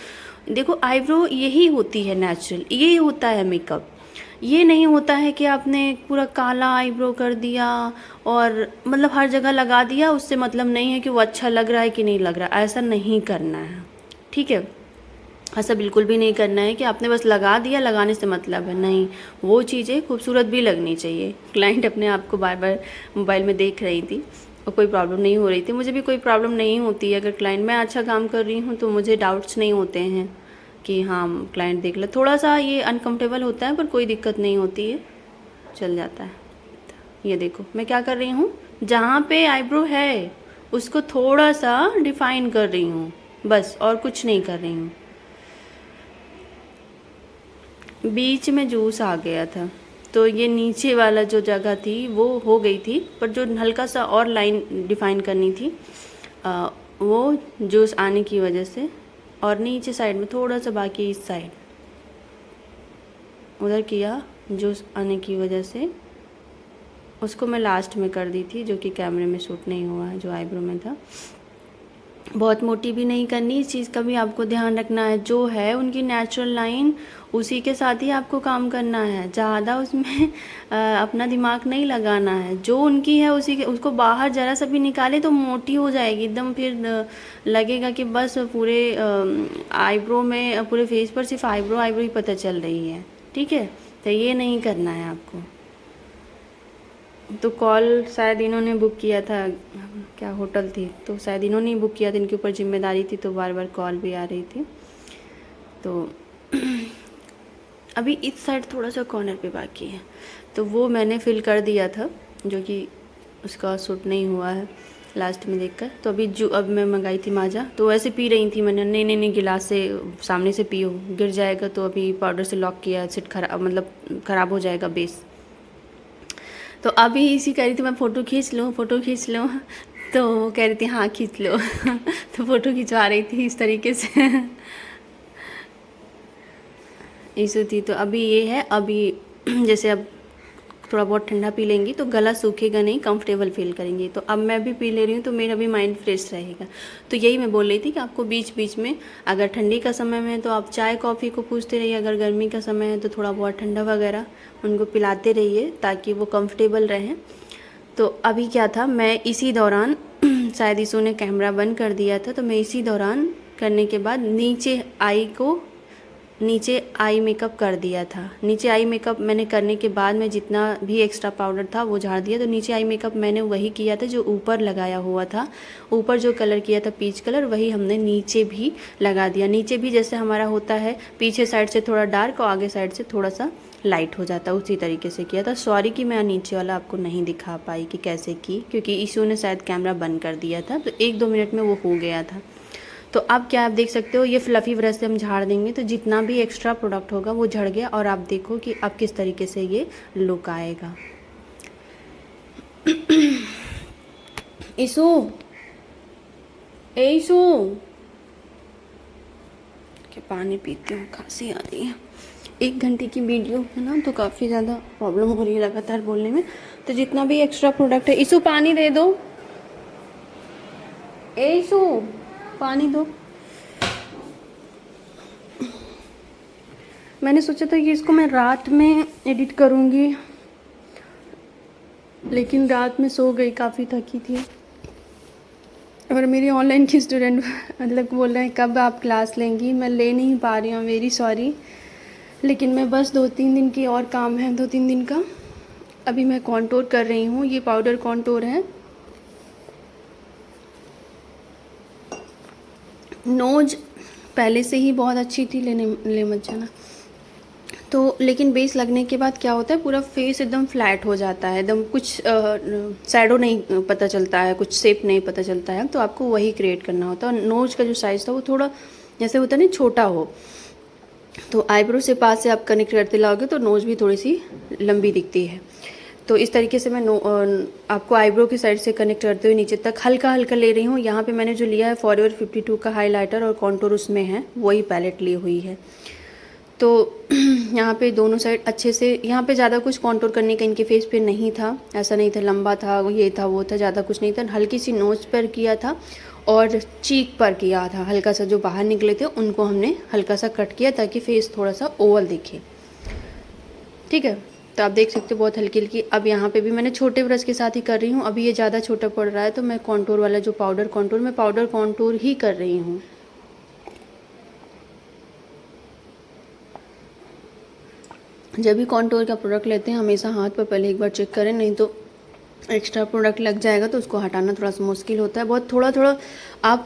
Speaker 1: देखो आईब्रो यही होती है नेचुरल, यही होता है मेकअप। ये नहीं होता है कि आपने पूरा काला आईब्रो कर दिया और मतलब हर जगह लगा दिया, उससे मतलब नहीं है कि वो अच्छा लग रहा है कि नहीं लग रहा है। ऐसा नहीं करना है, ठीक है। ऐसा बिल्कुल भी नहीं करना है कि आपने बस लगा दिया, लगाने से मतलब है, नहीं। वो चीज़ें खूबसूरत भी लगनी चाहिए। क्लाइंट अपने आप को बार बार मोबाइल में देख रही थी और कोई प्रॉब्लम नहीं हो रही थी। मुझे भी कोई प्रॉब्लम नहीं होती है, अगर क्लाइंट, मैं अच्छा काम कर रही हूँ तो मुझे डाउट्स नहीं होते हैं कि हाँ क्लाइंट देख ले। थोड़ा सा ये अनकम्फर्टेबल होता है पर कोई दिक्कत नहीं होती है, चल जाता है। ये देखो मैं क्या कर रही हूँ, जहाँ पे आईब्रो है उसको थोड़ा सा डिफाइन कर रही हूँ बस, और कुछ नहीं कर रही हूँ। बीच में जूस आ गया था तो ये नीचे वाला जो जगह थी वो हो गई थी, पर जो हल्का सा और लाइन डिफाइन करनी थी वो जूस आने की वजह से, और नीचे साइड में थोड़ा सा बाकी इस साइड उधर किया, जूस आने की वजह से उसको मैं लास्ट में कर दी थी, जो कि कैमरे में शूट नहीं हुआ है, जो आईब्रो में था। बहुत मोटी भी नहीं करनी, इस चीज़ का भी आपको ध्यान रखना है। जो है उनकी नेचुरल लाइन, उसी के साथ ही आपको काम करना है, ज़्यादा उसमें अपना दिमाग नहीं लगाना है। जो उनकी है उसी के, उसको बाहर ज़रा सा भी निकाले तो मोटी हो जाएगी एकदम, फिर लगेगा कि बस पूरे आईब्रो में, पूरे फेस पर सिर्फ आईब्रो आईब्रो ही पता चल रही है, ठीक है। तो ये नहीं करना है आपको। तो कॉल शायद इन्होंने बुक किया था, क्या होटल थी, तो शायद इन्होंने ही बुक किया था, इनके ऊपर जिम्मेदारी थी, तो बार बार कॉल भी आ रही थी। तो अभी इस साइड थोड़ा सा कॉर्नर पे बाकी है, तो वो मैंने फिल कर दिया था, जो कि उसका सूट नहीं हुआ है लास्ट में देखकर। तो अभी जो अब मैं मंगाई थी माजा, तो ऐसे पी रही थी मैंने, नहीं नहीं नहीं गिलास से सामने से पियो, गिर जाएगा। तो अभी पाउडर से लॉक किया, सेट खराब, मतलब ख़राब हो जाएगा बेस। तो अभी इसी कह रही थी मैं फ़ोटो खींच लूँ, फ़ोटो खींच लूँ, तो कह रही थी हाँ खींच लो। तो फ़ोटो खिंचवा रही थी इस तरीके से। इशू थी। तो अभी ये है, अभी जैसे अब थोड़ा बहुत ठंडा पी लेंगी तो गला सूखेगा नहीं, कंफर्टेबल फील करेंगी। तो अब मैं भी पी ले रही हूँ तो मेरा भी माइंड फ्रेश रहेगा। तो यही मैं बोल रही थी कि आपको बीच बीच में, अगर ठंडी का समय में तो आप चाय कॉफ़ी को पूछते रहिए, अगर गर्मी का समय है तो थोड़ा बहुत ठंडा वगैरह उनको पिलाते रहिए ताकि वो कंफर्टेबल रहें। तो अभी क्या था, मैं इसी दौरान शायद ईशू ने कैमरा बंद कर दिया था, तो मैं इसी दौरान करने के बाद नीचे आई मेकअप कर दिया था। नीचे आई मेकअप मैंने करने के बाद में जितना भी एक्स्ट्रा पाउडर था वो झाड़ दिया। तो नीचे आई मेकअप मैंने वही किया था जो ऊपर लगाया हुआ था। ऊपर जो कलर किया था पीच कलर, वही हमने नीचे भी लगा दिया। नीचे भी जैसे हमारा होता है पीछे साइड से थोड़ा डार्क और आगे साइड से थोड़ा सा लाइट हो जाता है, उसी तरीके से किया था। सॉरी कि मैं नीचे वाला आपको नहीं दिखा पाई कि कैसे की, क्योंकि ईशू ने शायद कैमरा बंद कर दिया था, तो 1-2 मिनट में वो हो गया था। तो अब क्या आप देख सकते हो, ये फ्लफ़ी ब्रश से हम झाड़ देंगे तो जितना भी एक्स्ट्रा प्रोडक्ट होगा वो झड़ गया। और आप देखो कि अब किस तरीके से ये लुक आएगा। ईशू, ईशू के पानी पीती हूँ, खांसी आ रही है। 1 घंटे की वीडियो है ना, तो काफ़ी ज़्यादा प्रॉब्लम हो रही है लगातार बोलने में। तो जितना भी एक्स्ट्रा प्रोडक्ट है, ईशू पानी दे दो, ईशू पानी दो। मैंने सोचा था कि इसको मैं रात में एडिट करूँगी, लेकिन रात में सो गई, काफ़ी थकी थी। और मेरी ऑनलाइन की स्टूडेंट मतलब बोल रहे हैं कब आप क्लास लेंगी, मैं ले नहीं पा रही हूँ, वेरी सॉरी। लेकिन मैं बस 2-3 दिन की और काम है, 2-3 दिन का। अभी मैं कॉन्टोर कर रही हूँ, ये पाउडर कॉन्टोर है। नोज पहले से ही बहुत अच्छी थी, ले मत जाना। तो लेकिन बेस लगने के बाद क्या होता है, पूरा फेस एकदम फ्लैट हो जाता है, एकदम कुछ शैडो नहीं पता चलता है, कुछ शेप नहीं पता चलता है। तो आपको वही क्रिएट करना होता है। नोज का जो साइज़ था वो थोड़ा जैसे होता है ना छोटा हो, तो आईब्रो से पास से आप कनेक्ट करते लाओगे तो नोज भी थोड़ी सी लंबी दिखती है। तो इस तरीके से मैं आपको आईब्रो की साइड से कनेक्ट करते हुए नीचे तक हल्का हल्का ले रही हूँ। यहाँ पे मैंने जो लिया है फॉरएवर 52 का हाइलाइटर और कॉन्टोर उसमें है, वही पैलेट ली हुई है। तो यहाँ पे दोनों साइड अच्छे से, यहाँ पे ज़्यादा कुछ कॉन्टूर करने का इनके फेस पे नहीं था, ऐसा नहीं था लंबा था ये था वो था, ज़्यादा कुछ नहीं था। हल्की सी नोज़ पर किया था और चीक पर किया था, हल्का सा जो बाहर निकले थे उनको हमने हल्का सा कट किया ताकि फेस थोड़ा सा ओवल दिखे। ठीक है, तो आप देख सकते हो बहुत हल्की हल्की। अब यहाँ पे भी मैंने छोटे ब्रश के साथ ही कर रही हूँ। अभी ये ज़्यादा छोटा पड़ रहा है तो मैं कॉन्टूर वाला जो पाउडर कॉन्टूर ही कर रही हूँ। जब भी कॉन्टूर का प्रोडक्ट लेते हैं हमेशा हाथ पर पहले एक बार चेक करें, नहीं तो एक्स्ट्रा प्रोडक्ट लग जाएगा तो उसको हटाना थोड़ा सा मुश्किल होता है। बहुत थोड़ा थोड़ा आप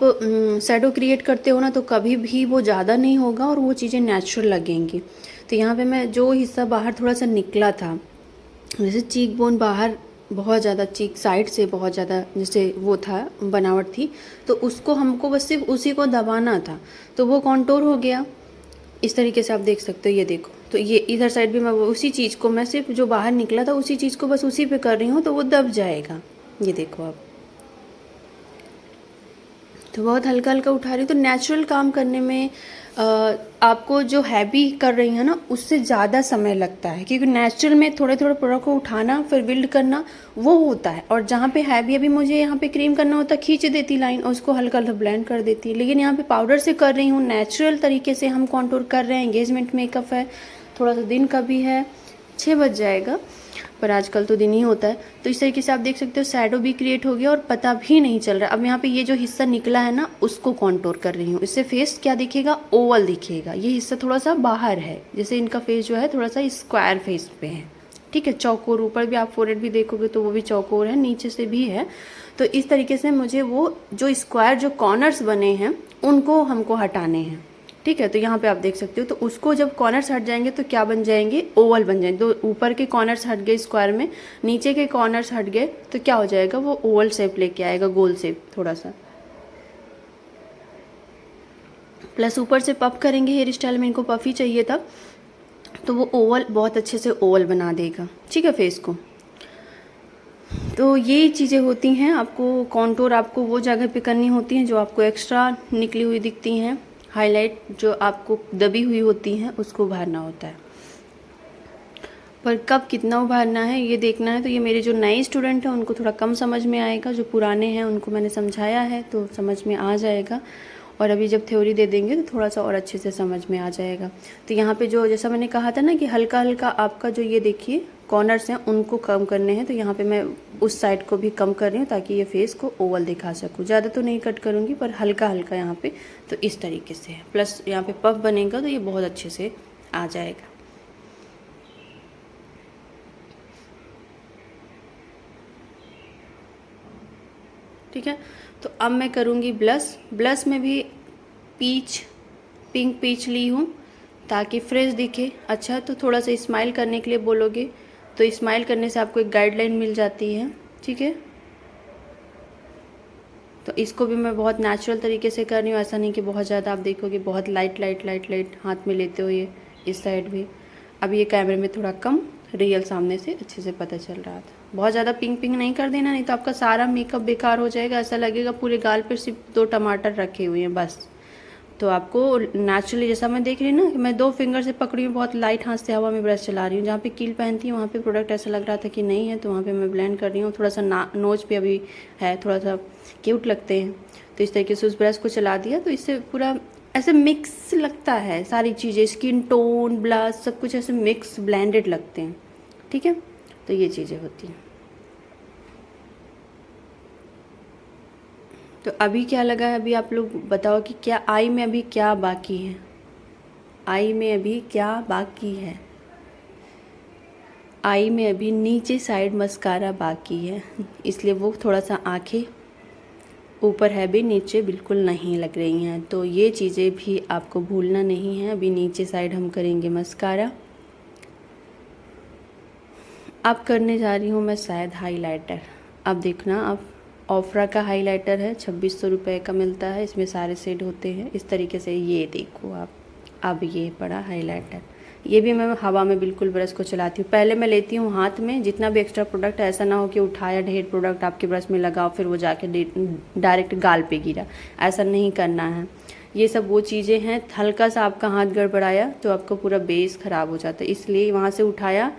Speaker 1: शैडो क्रिएट करते हो ना, तो कभी भी वो ज़्यादा नहीं होगा और वो चीज़ें नेचुरल लगेंगी। तो यहाँ पे मैं जो हिस्सा बाहर थोड़ा सा निकला था, जैसे चीक बोन बाहर बहुत ज़्यादा, चीक साइड से बहुत ज़्यादा जैसे वो था बनावट थी, तो उसको हमको बस सिर्फ उसी को दबाना था तो वो कॉन्टूर हो गया। इस तरीके से आप देख सकते हो, ये देखो। तो ये इधर साइड भी मैं उसी चीज़ को, मैं सिर्फ जो बाहर निकला था उसी चीज़ को बस उसी पे कर रही हूँ तो वो दब जाएगा। ये देखो आप, तो बहुत हल्का हल्का उठा रही हूँ। तो नेचुरल काम करने में आपको जो हैवी कर रही है ना उससे ज़्यादा समय लगता है, क्योंकि नेचुरल में थोड़े थोड़े प्रोडक्ट को उठाना फिर बिल्ड करना वो होता है, और जहाँ पे हैवी अभी मुझे यहाँ पे क्रीम करना होता है खींच देती लाइन और उसको हल्का हल्का ब्लेंड कर देती है। लेकिन यहाँ पे पाउडर से कर रही हूँ, नेचुरल तरीके से हम कॉन्टूर कर रहे हैं। एंगेजमेंट मेकअप है, थोड़ा सा दिन का भी है, 6 बज जाएगा पर आजकल तो दिन ही होता है। तो इस तरीके से आप देख सकते हो शैडो भी क्रिएट हो गया और पता भी नहीं चल रहा। अब यहाँ पे ये जो हिस्सा निकला है ना उसको कॉन्टूर कर रही हूँ, इससे फेस क्या दिखेगा, ओवल दिखेगा। ये हिस्सा थोड़ा सा बाहर है, जैसे इनका फेस जो है थोड़ा सा स्क्वायर फेस पे है। ठीक है, चौकोर, ऊपर भी आप फोरहेड भी देखोगे तो वो भी चौकोर है, नीचे से भी है। तो इस तरीके से मुझे वो जो स्क्वायर जो कॉर्नर्स बने हैं उनको हमको हटाने हैं। ठीक है, तो यहाँ पे आप देख सकते हो, तो उसको जब कॉर्नर्स हट जाएंगे तो क्या बन जाएंगे, ओवल बन जाएंगे। तो ऊपर के कॉर्नर्स हट गए स्क्वायर में, नीचे के कॉर्नर्स हट गए तो क्या हो जाएगा, वो ओवल शेप लेके आएगा, गोल शेप थोड़ा सा। प्लस ऊपर से पफ करेंगे, हेयर स्टाइल में इनको पफ ही चाहिए था, तो वो ओवल बहुत अच्छे से ओवल बना देगा। ठीक है, फेस को। तो ये चीज़ें होती हैं, आपको कॉन्टूर आपको वो जगह पे करनी होती हैं जो आपको एक्स्ट्रा निकली हुई दिखती हैं। हाईलाइट जो आपको दबी हुई होती हैं उसको उभारना होता है, पर कब कितना उभारना है ये देखना है। तो ये मेरे जो नए स्टूडेंट हैं उनको थोड़ा कम समझ में आएगा, जो पुराने हैं उनको मैंने समझाया है तो समझ में आ जाएगा, और अभी जब थ्योरी दे देंगे तो थोड़ा सा और अच्छे से समझ में आ जाएगा। तो यहाँ पे जो जैसा मैंने कहा था ना कि हल्का हल्का आपका जो ये देखिए कॉर्नर्स हैं उनको कम करने हैं, तो यहाँ पे मैं उस साइड को भी कम कर रही हूँ ताकि ये फेस को ओवल दिखा सकूँ। ज़्यादा तो नहीं कट करूँगी पर हल्का हल्का यहाँ पे, तो इस तरीके से है। प्लस यहाँ पे पफ बनेगा तो ये बहुत अच्छे से आ जाएगा। ठीक है, तो अब मैं करूँगी ब्लश। ब्लश में भी पिंक पीच ली हूँ ताकि फ्रेश दिखे। अच्छा, तो थोड़ा सा स्माइल करने के लिए बोलोगे तो स्माइल करने से आपको एक गाइडलाइन मिल जाती है। ठीक है, तो इसको भी मैं बहुत नेचुरल तरीके से कर रही हूँ, ऐसा नहीं कि बहुत ज़्यादा आप देखोगे बहुत लाइट हाथ में लेते हो ये इस साइड भी। अब ये कैमरे में थोड़ा कम, रियल सामने से अच्छे से पता चल रहा था। बहुत ज़्यादा पिंक नहीं कर देना, नहीं तो आपका सारा मेकअप बेकार हो जाएगा, ऐसा लगेगा पूरे गाल पर सिर्फ 2 टमाटर रखे हुए हैं बस। तो आपको नेचुरली, जैसा मैं देख रही हूँ ना कि मैं 2 फिंगर से पकड़ी हूँ, बहुत लाइट हाथ से हवा में ब्रश चला रही हूँ। जहाँ पे कील पहनती हूँ वहाँ पे प्रोडक्ट ऐसा लग रहा था कि नहीं है, तो वहाँ पे मैं ब्लेंड कर रही हूँ। थोड़ा सा नोज पे अभी है, थोड़ा सा क्यूट लगते हैं, तो इस तरीके से उस ब्रश को चला दिया, तो इससे पूरा ऐसे मिक्स लगता है, सारी चीज़ें, स्किन टोन, ब्लश, सब कुछ ऐसे मिक्स ब्लेंडेड लगते हैं। ठीक है, तो ये चीज़ें होती हैं। तो अभी क्या लगा है, अभी आप लोग बताओ कि क्या आई में अभी क्या बाकी है, आई में अभी क्या बाकी है। आई में अभी नीचे साइड मस्कारा बाकी है, इसलिए वो थोड़ा सा आंखें ऊपर है भी, नीचे बिल्कुल नहीं लग रही हैं। तो ये चीज़ें भी आपको भूलना नहीं है। अभी नीचे साइड हम करेंगे मस्कारा। अब करने जा रही हूँ मैं शायद हाइलाइटर। अब देखना, अब ऑफरा का हाइलाइटर है, 2600 रुपये का मिलता है, इसमें सारे शेड होते हैं इस तरीके से। ये देखो आप, अब ये पड़ा हाइलाइटर। ये भी मैं हवा में बिल्कुल ब्रश को चलाती हूँ। पहले मैं लेती हूँ हाथ में जितना भी एक्स्ट्रा प्रोडक्ट है, ऐसा ना हो कि उठाया ढेर प्रोडक्ट आपके ब्रश में लगाओ फिर वो जाके डायरेक्ट गाल पे गिरा, ऐसा नहीं करना है। ये सब वो चीज़ें हैं, हल्का सा आपका हाथ गड़बड़ाया तो आपका पूरा बेस ख़राब हो जाता है। इसलिए वहाँ से उठाया,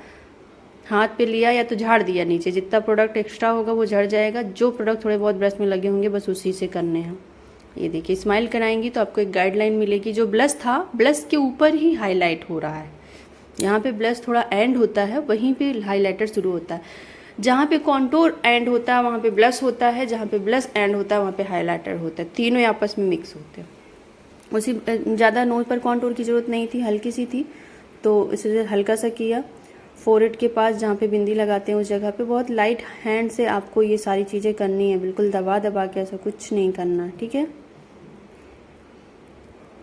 Speaker 1: हाथ पे लिया या तो झाड़ दिया नीचे, जितना प्रोडक्ट एक्स्ट्रा होगा वो झड़ जाएगा। जो प्रोडक्ट थोड़े बहुत ब्रश में लगे होंगे बस उसी से करने हैं। ये देखिए, स्माइल कराएंगी तो आपको एक गाइडलाइन मिलेगी। जो ब्लश था, ब्लश के ऊपर ही हाईलाइट हो रहा है। यहाँ पे ब्लश थोड़ा एंड होता है, वहीं पे हाईलाइटर शुरू होता है। जहाँ पे कॉन्टोर एंड होता है वहाँ पे ब्लश होता है, जहाँ पे ब्लश एंड होता है वहाँ पे हाईलाइटर होता है। तीनों आपस में मिक्स होते हैं। उसी ज़्यादा नोज पर कॉन्टोर की ज़रूरत नहीं थी, हल्की सी थी, तो इसलिए हल्का सा किया। फोरहेड के पास जहाँ पे बिंदी लगाते हैं उस जगह पे बहुत लाइट हैंड से आपको ये सारी चीज़ें करनी है, बिल्कुल दबा दबा के ऐसा कुछ नहीं करना, ठीक है।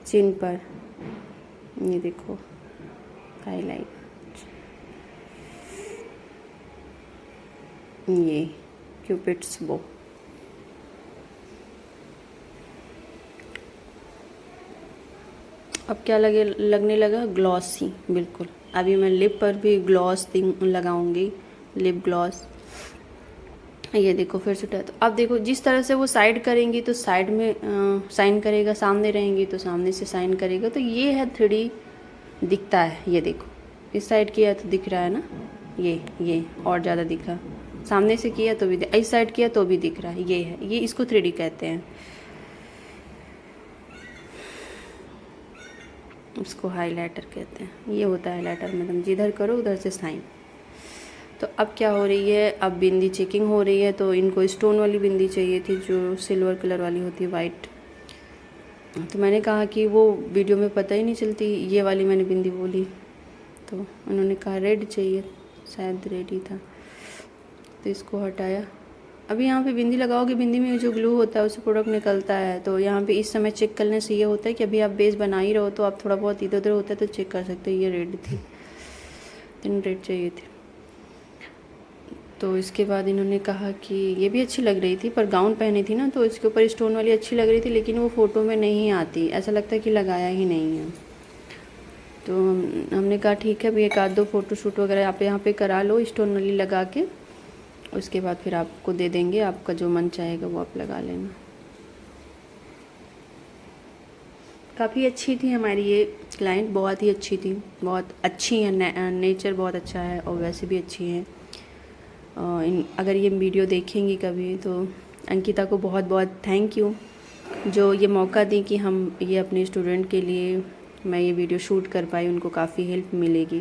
Speaker 1: चिन पर ये देखो हाईलाइट, ये क्यूपिड्स बो। अब क्या लगने लगा, ग्लॉसी बिल्कुल। अभी मैं लिप पर भी ग्लॉस लगाऊंगी, लिप ग्लॉस। ये देखो फिर से उठा, तो अब देखो जिस तरह से वो साइड करेंगी तो साइड में साइन करेगा, सामने रहेंगी तो सामने से साइन करेगा। तो ये है 3D दिखता है। ये देखो इस साइड किया तो दिख रहा है ना, ये और ज़्यादा दिखा। सामने से किया तो भी, इस साइड किया तो भी दिख रहा है। ये है, ये इसको 3D कहते हैं। इसको हाइलाइटर कहते हैं। ये होता है हाइलाइटर, मतलब जिधर करो उधर से साइन। तो अब क्या हो रही है, अब बिंदी चेकिंग हो रही है। तो इनको स्टोन वाली बिंदी चाहिए थी, जो सिल्वर कलर वाली होती है, वाइट। तो मैंने कहा कि वो वीडियो में पता ही नहीं चलती, ये वाली मैंने बिंदी बोली तो उन्होंने कहा रेड चाहिए, शायद रेड ही था। तो इसको हटाया। अभी यहाँ पे बिंदी लगाओगे, बिंदी में जो ग्लू होता है उससे प्रोडक्ट निकलता है। तो यहाँ पे इस समय चेक करने से ये होता है कि अभी आप बेस बना ही रहो तो आप थोड़ा बहुत इधर उधर होता है तो चेक कर सकते हो। ये रेड थी, 3 रेड चाहिए थे। तो इसके बाद इन्होंने कहा कि ये भी अच्छी लग रही थी, पर गाउन पहनी थी ना तो इसके ऊपर स्टोन वाली अच्छी लग रही थी, लेकिन वो फ़ोटो में नहीं आती, ऐसा लगता है कि लगाया ही नहीं है। तो हमने कहा ठीक है, अभी 1-2 फ़ोटो शूट वगैरह आप यहाँ पे करा लो स्टोन वाली लगा के, उसके बाद फिर आपको दे देंगे, आपका जो मन चाहेगा वो आप लगा लेना। काफ़ी अच्छी थी हमारी ये क्लाइंट, बहुत ही अच्छी थी, बहुत अच्छी है, नेचर बहुत अच्छा है और वैसे भी अच्छी है। अगर ये वीडियो देखेंगी कभी तो अंकिता को बहुत बहुत थैंक यू, जो ये मौका दी कि हम ये अपने स्टूडेंट के लिए मैं ये वीडियो शूट कर पाई। उनको काफ़ी हेल्प मिलेगी,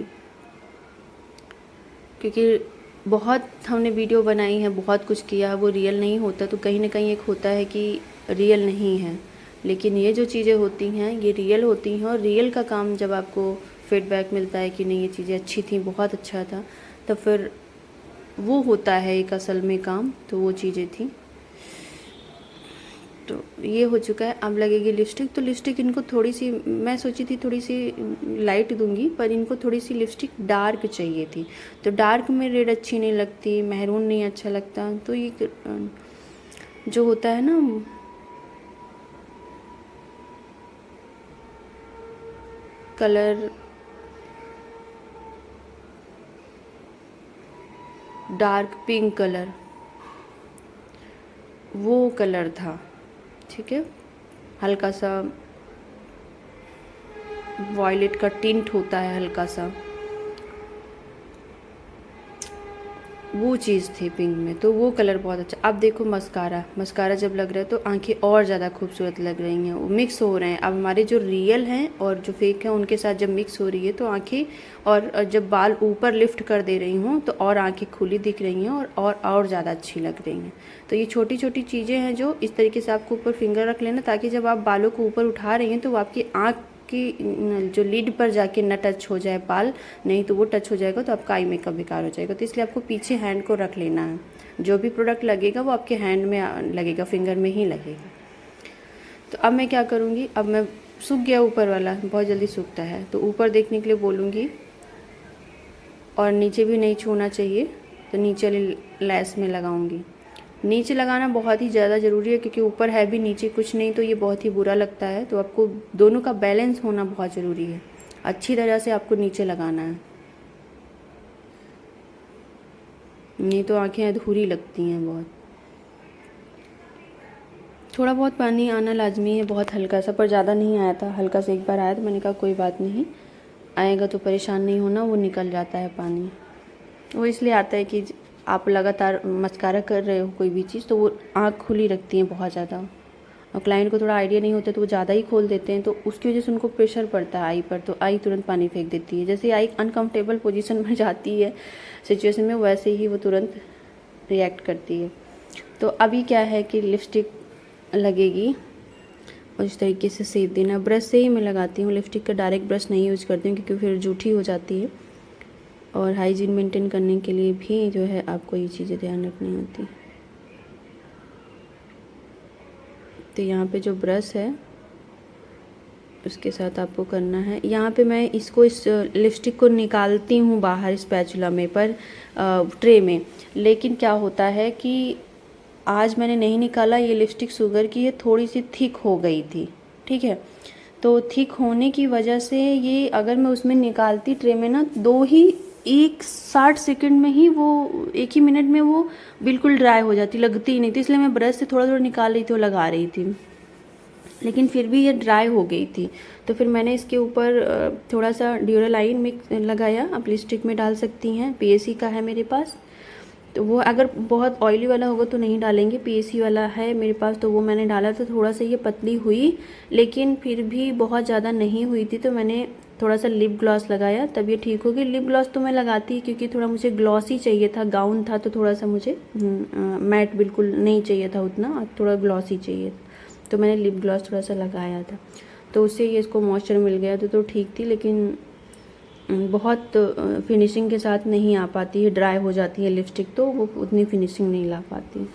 Speaker 1: क्योंकि बहुत हमने वीडियो बनाई है, बहुत कुछ किया है, वो रियल नहीं होता। तो कहीं ना कहीं एक होता है कि रियल नहीं है, लेकिन ये जो चीज़ें होती हैं ये रियल होती हैं। और रियल का काम जब आपको फीडबैक मिलता है कि नहीं ये चीज़ें अच्छी थी, बहुत अच्छा था, तो फिर वो होता है एक असल में काम। तो वो चीज़ें थी। तो ये हो चुका है। अब लगेगी लिपस्टिक। तो लिपस्टिक इनको थोड़ी सी, मैं सोची थी थोड़ी सी लाइट दूंगी, पर इनको थोड़ी सी लिपस्टिक डार्क चाहिए थी। तो डार्क में रेड अच्छी नहीं लगती, मैरून नहीं अच्छा लगता। तो ये जो होता है ना कलर, डार्क पिंक कलर, वो कलर था, ठीक है। हल्का सा वॉयलेट का टिंट होता है हल्का सा, वो चीज़ थी पिंक में। तो वो कलर बहुत अच्छा। अब देखो मस्कारा जब लग रहा है तो आंखें और ज़्यादा खूबसूरत लग रही हैं, वो मिक्स हो रहे हैं। अब हमारे जो रियल हैं और जो फेक हैं उनके साथ जब मिक्स हो रही है तो आंखें, और जब बाल ऊपर लिफ्ट कर दे रही हूँ तो और आंखें खुली दिख रही हैं और ज़्यादा अच्छी लग रही हैं। तो ये छोटी छोटी चीज़ें हैं जो इस तरीके से आपको ऊपर फिंगर रख लेना, ताकि जब आप बालों को ऊपर उठा रही हैं तो वो आपकी आँख कि जो लीड पर जाके न टच हो जाए बाल, नहीं तो वो टच हो जाएगा तो आपका आई मेकअप बेकार हो जाएगा। तो इसलिए आपको पीछे हैंड को रख लेना है। जो भी प्रोडक्ट लगेगा वो आपके हैंड में लगेगा, फिंगर में ही लगेगा। तो अब मैं क्या करूँगी, अब मैं सूख गया ऊपर वाला, बहुत जल्दी सूखता है, तो ऊपर देखने के लिए बोलूँगी। और नीचे भी नहीं छूना चाहिए, तो नीचे वाली लैस में लगाऊँगी। नीचे लगाना बहुत ही ज़्यादा ज़रूरी है, क्योंकि ऊपर है भी नीचे कुछ नहीं तो ये बहुत ही बुरा लगता है। तो आपको दोनों का बैलेंस होना बहुत ज़रूरी है। अच्छी तरह से आपको नीचे लगाना है, नहीं तो आंखें अधूरी लगती हैं बहुत। थोड़ा बहुत पानी आना लाजमी है, बहुत हल्का सा, पर ज़्यादा नहीं आया था, हल्का सा एक बार आया तो मैंने कहा कोई बात नहीं, आएगा तो परेशान नहीं होना, वो निकल जाता है पानी। वो इसलिए आता है कि आप लगातार मस्कारा कर रहे हो कोई भी चीज़ तो वो आँख खुली रखती हैं बहुत ज़्यादा, और क्लाइंट को थोड़ा आइडिया नहीं होता तो वो ज़्यादा ही खोल देते हैं, तो उसकी वजह से उनको प्रेशर पड़ता है आई पर, तो आई तुरंत पानी फेंक देती है। जैसे आई अनकंफर्टेबल पोजीशन में जाती है सिचुएशन में, वैसे ही वो तुरंत रिएक्ट करती है। तो अभी क्या है कि लिपस्टिक लगेगी और इस तरीके से सेक देना। ब्रश से ही मैं लगाती हूँ, लिपस्टिक का डायरेक्ट ब्रश नहीं यूज़ करती हूँ क्योंकि फिर जूठी हो जाती है, और हाइजीन मेंटेन करने के लिए भी जो है आपको ये चीज़ें ध्यान रखनी होती। तो यहाँ पे जो ब्रश है उसके साथ आपको करना है। यहाँ पे मैं इसको इस लिपस्टिक को निकालती हूँ बाहर स्पैचुला में, पर ट्रे में, लेकिन क्या होता है कि आज मैंने नहीं निकाला, ये लिपस्टिक शुगर की है, थोड़ी सी थिक हो गई थी, ठीक है। तो थिक होने की वजह से ये अगर मैं उसमें निकालती ट्रे में ना, 60 सेकंड में ही वो, 1 ही मिनट में वो बिल्कुल ड्राई हो जाती, लगती ही नहीं थी। इसलिए मैं ब्रश से थोड़ा थोड़ा निकाल रही थी और लगा रही थी, लेकिन फिर भी ये ड्राई हो गई थी। तो फिर मैंने इसके ऊपर थोड़ा सा ड्यूरालाइन मिक्स लगाया, आप लिपस्टिक में डाल सकती हैं, पीएसी का है मेरे पास, तो वो अगर बहुत ऑयली वाला होगा तो नहीं डालेंगे, पीएसी वाला है मेरे पास तो वो मैंने डाला। तो थोड़ा सा ये पतली हुई, लेकिन फिर भी बहुत ज़्यादा नहीं हुई थी, तो मैंने थोड़ा सा लिप ग्लॉस लगाया, तब ये ठीक होगी। लिप ग्लॉस तो मैं लगाती ही क्योंकि थोड़ा मुझे ग्लॉसी चाहिए था, गाउन था तो थोड़ा सा मुझे मैट बिल्कुल नहीं चाहिए था उतना, थोड़ा ग्लॉसी चाहिए, तो मैंने लिप ग्लॉस थोड़ा सा लगाया था, तो उससे ये इसको मॉइस्चर मिल गया तो ठीक थी। लेकिन बहुत फिनिशिंग के साथ नहीं आ पाती है, ड्राई हो जाती है लिपस्टिक तो वो उतनी फिनिशिंग नहीं ला पाती।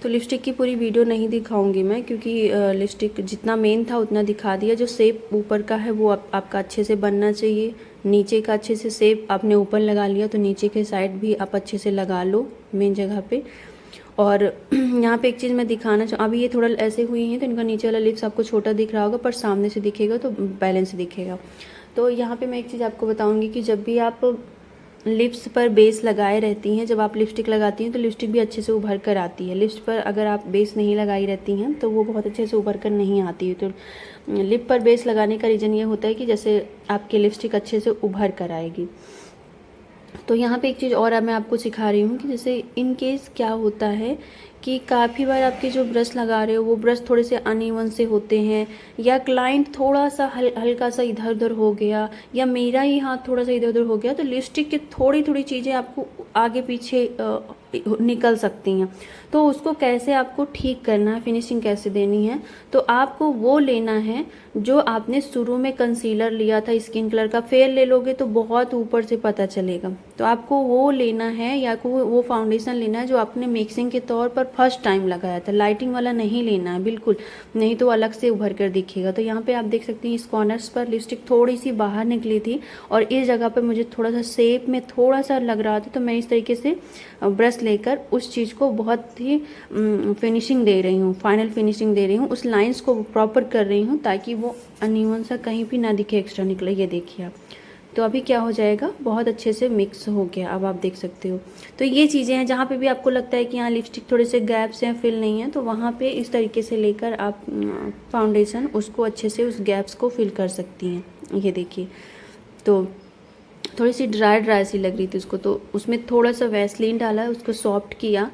Speaker 1: तो लिपस्टिक की पूरी वीडियो नहीं दिखाऊंगी मैं, क्योंकि लिपस्टिक जितना मेन था उतना दिखा दिया। जो शेप ऊपर का है वो आपका अच्छे से बनना चाहिए, नीचे का अच्छे से शेप आपने ऊपर लगा लिया तो नीचे के साइड भी आप अच्छे से लगा लो मेन जगह पे। और यहाँ पे एक चीज़ मैं दिखाना चाहूँ, अभी ये थोड़ा ऐसे हुई हैं तो इनका नीचे वाला लिप्स आपको छोटा दिख रहा होगा, पर सामने से दिखेगा तो बैलेंस दिखेगा। तो यहाँ पे मैं एक चीज़ आपको बताऊँगी कि जब भी आप लिप्स पर बेस लगाए रहती हैं, जब आप लिपस्टिक लगाती हैं तो लिपस्टिक भी अच्छे से उभर कर आती है। लिप्स पर अगर आप बेस नहीं लगाई रहती हैं तो वो बहुत अच्छे से उभर कर नहीं आती है। तो लिप पर बेस लगाने का रीज़न ये होता है कि जैसे आपकी लिपस्टिक अच्छे से उभर कर आएगी। तो यहाँ पे एक चीज़ और मैं आपको सिखा रही हूँ कि जैसे इन केस क्या होता है कि काफ़ी बार आपके जो ब्रश लगा रहे हो वो ब्रश थोड़े से अनइवन से होते हैं, या क्लाइंट थोड़ा सा हल्का सा इधर उधर हो गया, या मेरा ही हाथ थोड़ा सा इधर उधर हो गया, तो लिपस्टिक की थोड़ी थोड़ी चीज़ें आपको आगे पीछे निकल सकती हैं। तो उसको कैसे आपको ठीक करना है, फिनिशिंग कैसे देनी है, तो आपको वो लेना है जो आपने शुरू में कंसीलर लिया था स्किन कलर का, फेयर ले लोगे तो बहुत ऊपर से पता चलेगा, तो आपको वो लेना है, या वो फाउंडेशन लेना है जो आपने मिक्सिंग के तौर पर फर्स्ट टाइम लगाया था। लाइटिंग वाला नहीं लेना है बिल्कुल, नहीं तो अलग से उभर कर दिखेगा। तो यहाँ पे आप देख सकते हैं इस कॉर्नर्स पर लिपस्टिक थोड़ी सी बाहर निकली थी और इस जगह पर मुझे थोड़ा सा शेप में थोड़ा सा लग रहा था, तो मैं इस तरीके से ब्रश लेकर उस चीज़ को बहुत ही फिनिशिंग दे रही हूँ, फाइनल फिनिशिंग दे रही हूँ, उस लाइंस को प्रॉपर कर रही हूँ ताकि वो अनइवन सा कहीं भी ना दिखे, एक्स्ट्रा निकले। ये देखिए आप, तो अभी क्या हो जाएगा, बहुत अच्छे से मिक्स हो गया, अब आप देख सकते हो। तो ये चीज़ें हैं जहाँ पे भी आपको लगता है कि यहाँ लिपस्टिक थोड़े से गैप्स हैं, फिल नहीं है, तो वहाँ पे इस तरीके से लेकर आप फाउंडेशन उसको अच्छे से उस गैप्स को फिल कर सकती हैं। ये देखिए, तो थोड़ी सी ड्राई सी लग रही थी उसको, तो उसमें थोड़ा सा वैसलीन डाला, उसको सॉफ्ट किया,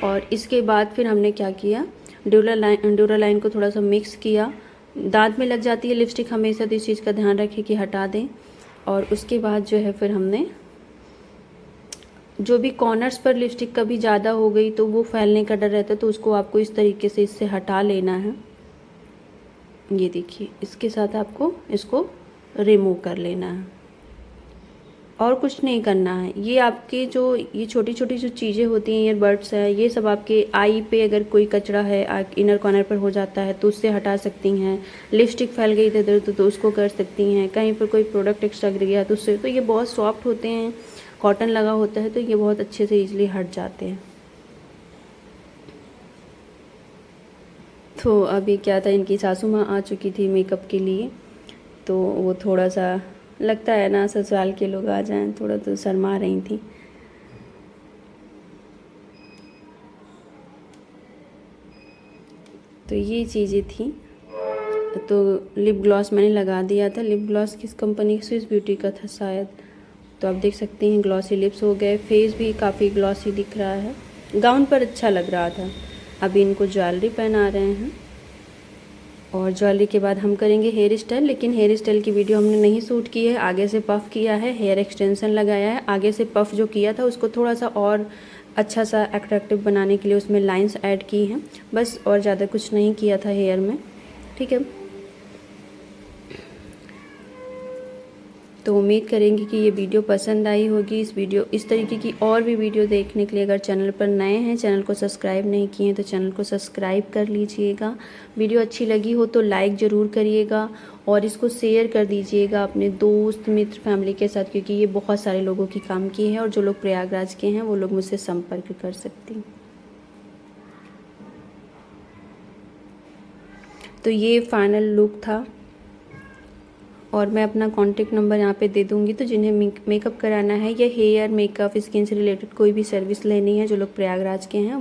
Speaker 1: और इसके बाद फिर हमने क्या किया, ड्यूरालाइन को थोड़ा सा मिक्स किया। दांत में लग जाती है लिपस्टिक, हमेशा तो इस चीज़ का ध्यान रखें कि हटा दें। और उसके बाद जो है फिर हमने जो भी कॉर्नर्स पर लिपस्टिक कभी ज़्यादा हो गई तो वो फैलने का डर रहता है, तो उसको आपको इस तरीके से इससे हटा लेना है। ये देखिए, इसके साथ आपको इसको रिमूव कर लेना है और कुछ नहीं करना है। ये आपके जो ये छोटी छोटी जो चीज़ें होती हैं, ईयरबड्स है, ये सब आपके आई पे अगर कोई कचरा है इनर कॉर्नर पर हो जाता है तो उससे हटा सकती हैं। लिपस्टिक फैल गई इधर तो उसको कर सकती हैं। कहीं पर कोई प्रोडक्ट एक्स्ट्रा गिर गया तो उससे, तो ये बहुत सॉफ्ट होते हैं, कॉटन लगा होता है, तो ये बहुत अच्छे से ईजिली हट जाते हैं। तो अभी क्या था, इनकी सासू माँ आ चुकी थी मेकअप के लिए, तो वो थोड़ा सा लगता है ना, ससुराल के लोग आ जाएं, थोड़ा तो शर्मा रही थी। तो ये चीज़ें थी। तो लिप ग्लॉस मैंने लगा दिया था। लिप ग्लॉस किस कंपनी की? स्विस ब्यूटी का था शायद। तो आप देख सकती हैं ग्लॉसी लिप्स हो गए। फेस भी काफ़ी ग्लॉसी दिख रहा है। गाउन पर अच्छा लग रहा था। अभी इनको ज्वेलरी पहना रहे हैं और ज्वेलरी के बाद हम करेंगे हेयर स्टाइल। लेकिन हेयर स्टाइल की वीडियो हमने नहीं शूट की है। आगे से पफ़ किया है, हेयर एक्सटेंशन लगाया है। आगे से पफ़ जो किया था उसको थोड़ा सा और अच्छा सा अट्रैक्टिव बनाने के लिए उसमें लाइंस ऐड की हैं बस, और ज़्यादा कुछ नहीं किया था हेयर में। ठीक है, तो उम्मीद करेंगे कि ये वीडियो पसंद आई होगी। इस तरीके की और भी वीडियो देखने के लिए अगर चैनल पर नए हैं, चैनल को सब्सक्राइब नहीं किए हैं तो चैनल को सब्सक्राइब कर लीजिएगा। वीडियो अच्छी लगी हो तो लाइक ज़रूर करिएगा और इसको शेयर कर दीजिएगा अपने दोस्त मित्र फैमिली के साथ, क्योंकि ये बहुत सारे लोगों की काम की है और जो लोग प्रयागराज के हैं वो लोग मुझसे संपर्क कर सकते हैं। तो ये फाइनल लुक था और मैं अपना कॉन्टेक्ट नंबर यहाँ पे दे दूँगी। तो जिन्हें मेकअप कराना है या हेयर मेकअप स्किन से रिलेटेड कोई भी सर्विस लेनी है, जो लोग प्रयागराज के हैं